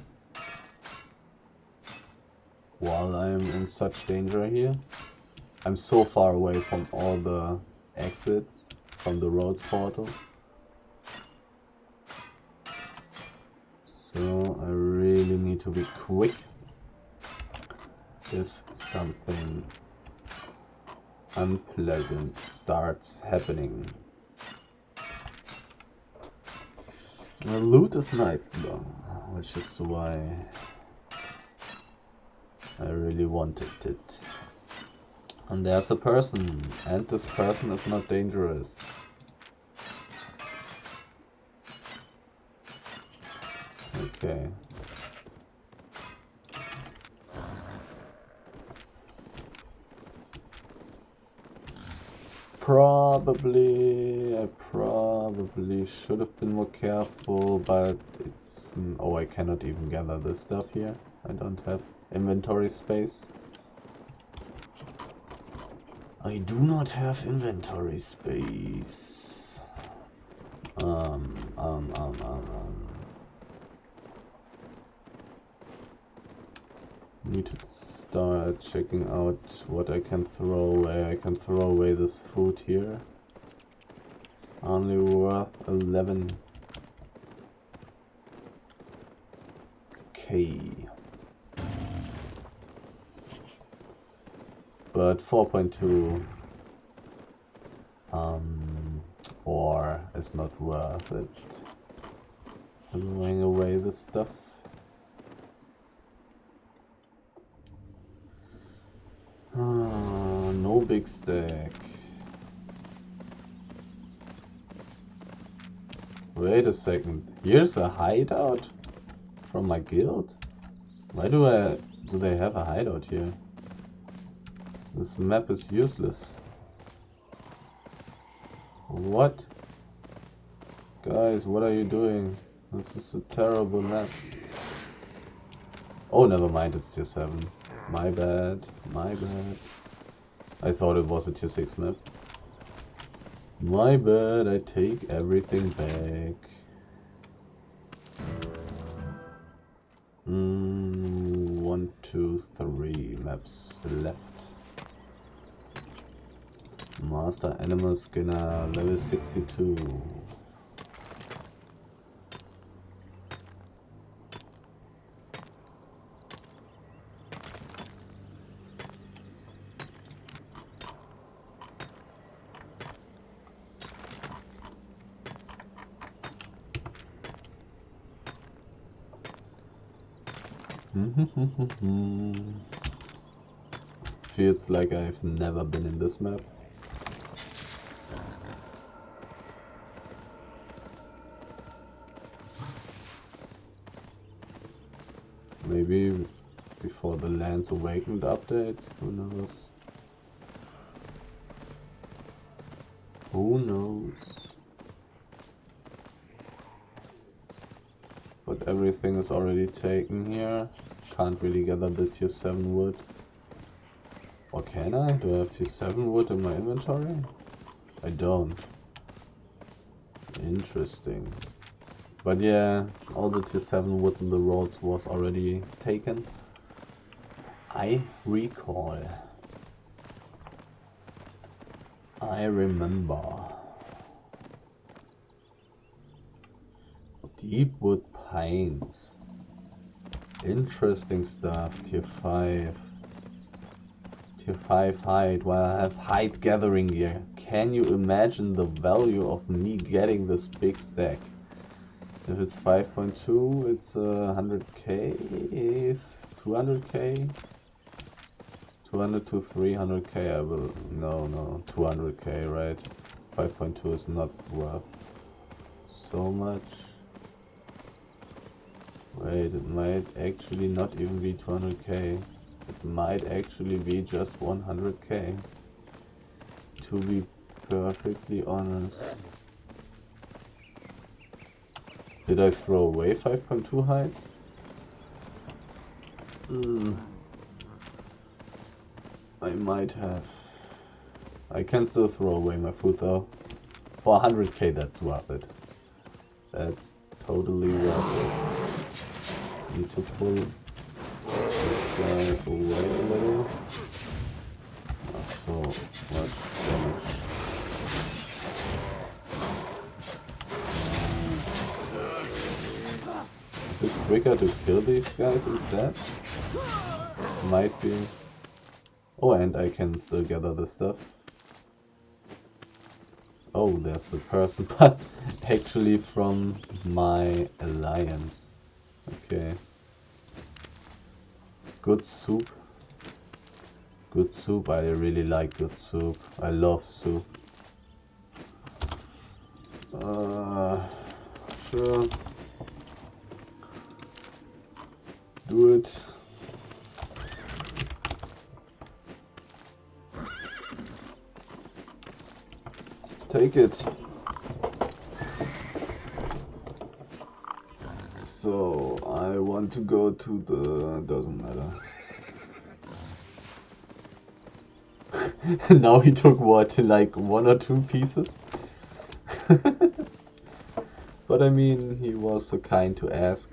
while I'm in such danger here. I'm so far away from all the exits from the roads portal. So I really need to be quick if something unpleasant starts happening. The loot is nice though, which is why I really wanted it. And there's a person, and this person is not dangerous. Okay. I probably should have been more careful, but it's... Oh, I cannot even gather this stuff here. I don't have inventory space. I do not have inventory space. Need to start checking out what I can throw away. I can throw away this food here. Only worth 11k. But 4.2 ore is not worth it. Throwing away this stuff. No big stack. Wait a second. Here's a hideout from my guild. Why do they have a hideout here? This map is useless. What? Guys, what are you doing? This is a terrible map. Oh, never mind, it's tier 7. My bad, my bad. I thought it was a tier 6 map. My bad, I take everything back. 1, 2, 3 maps left. Master Animal Skinner, level 62. Feels like I've never been in this map. Maybe before the Lands Awakened update, who knows? Who knows? But everything is already taken here. Can't really gather the tier 7 wood. Or can I? Do I have tier 7 wood in my inventory? I don't. Interesting. But yeah, all the tier 7 wood in the roads was already taken. I recall. I remember. Deepwood Pines. Interesting stuff. Tier 5. Tier 5 hide. While I have hide gathering gear. Can you imagine the value of me getting this big stack? If it's 5.2, it's 100k, 200k, 200 to 300k. I will no 200k, right? 5.2 is not worth so much. Wait, it might actually not even be 200k. It might actually be just 100k. To be perfectly honest. Did I throw away 5.2 hide? I might have. I can still throw away my food though. For 100k that's worth it. That's totally worth it. Need to pull this guy away a little. Not so much damage. Is it quicker to kill these guys instead? Might be. Oh, and I can still gather the stuff. Oh, there's the person, but actually from my alliance. Okay. Good soup. Good soup. I really like good soup. I love soup. Sure. Do it. Take it. So I want to go to the... doesn't matter. Now he took what, like 1 or 2 pieces? But I mean, he was so kind to ask,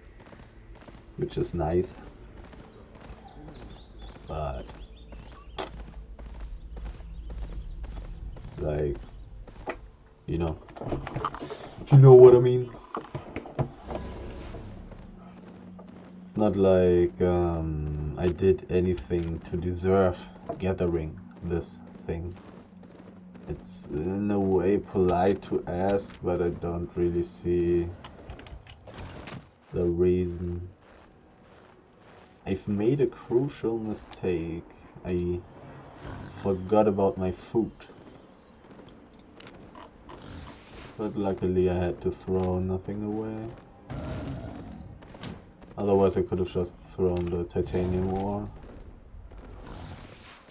which is nice. But like, you know what I mean. It's not like I did anything to deserve gathering this thing. It's in a way polite to ask, but I don't really see the reason. I've made a crucial mistake. I forgot about my food. But luckily I had to throw nothing away. Otherwise I could have just thrown the titanium ore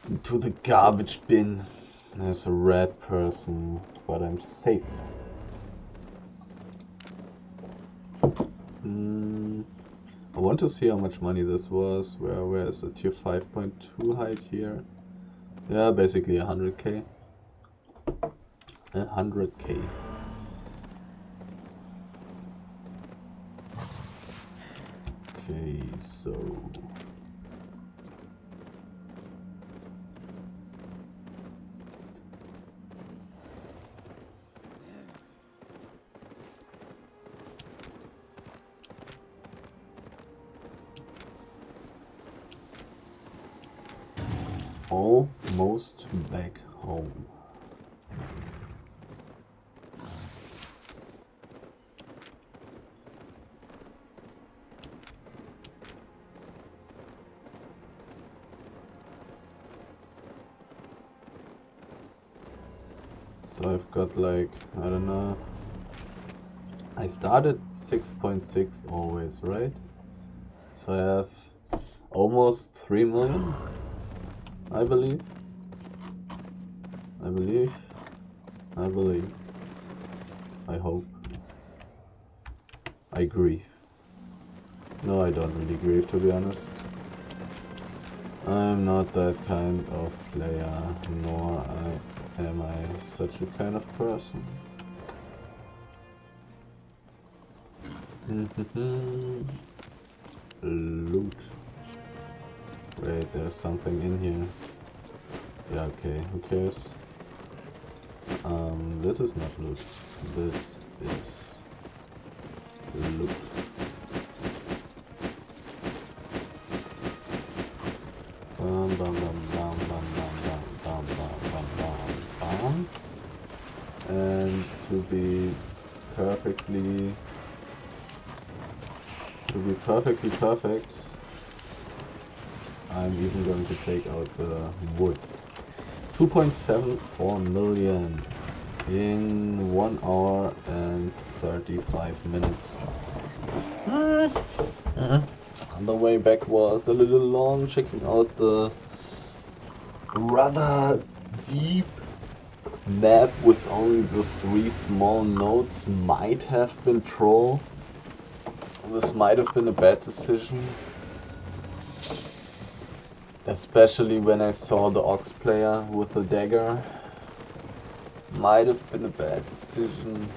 into the garbage bin. There's a red person, but I'm safe. I want to see how much money this was. Where is the tier 5.2 hide here? Yeah, basically 100k. 100k. Okay, so almost back home. So I've got like, I don't know, I started 6.6 always, right? So I have almost 3 million, I believe. I believe. I hope. I grieve. No, I don't really grieve, to be honest. I'm not that kind of player, nor am I such a kind of person. Loot. Wait, there's something in here. Yeah, okay, who cares? This is not loot. This is loot. Bam bam bam bam bam bam bam bam bam bam bam. And to be perfectly perfect, I'm even going to take out the wood. 2.74 million in 1 hour and 35 minutes. The way back was a little long, checking out the rather deep map with only the 3 small nodes might have been troll. This might have been a bad decision. Especially when I saw the Ox player with the dagger. Might have been a bad decision.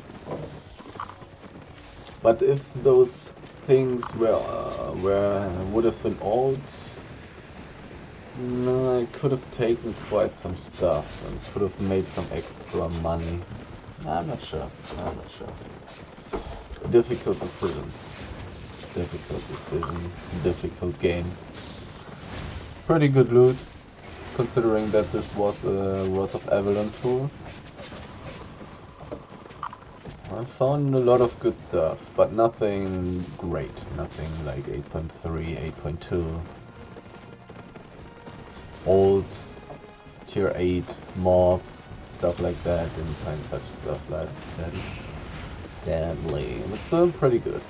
But if those things would have been old, I could have taken quite some stuff and could have made some extra money. I'm not sure. Difficult decisions. Difficult game. Pretty good loot, considering that this was a Worlds of Avalon tour. I found a lot of good stuff, but nothing great. Nothing like 8.3, 8.2. Old tier 8 mobs, stuff like that. Didn't find such stuff like that. Sadly. But still pretty good.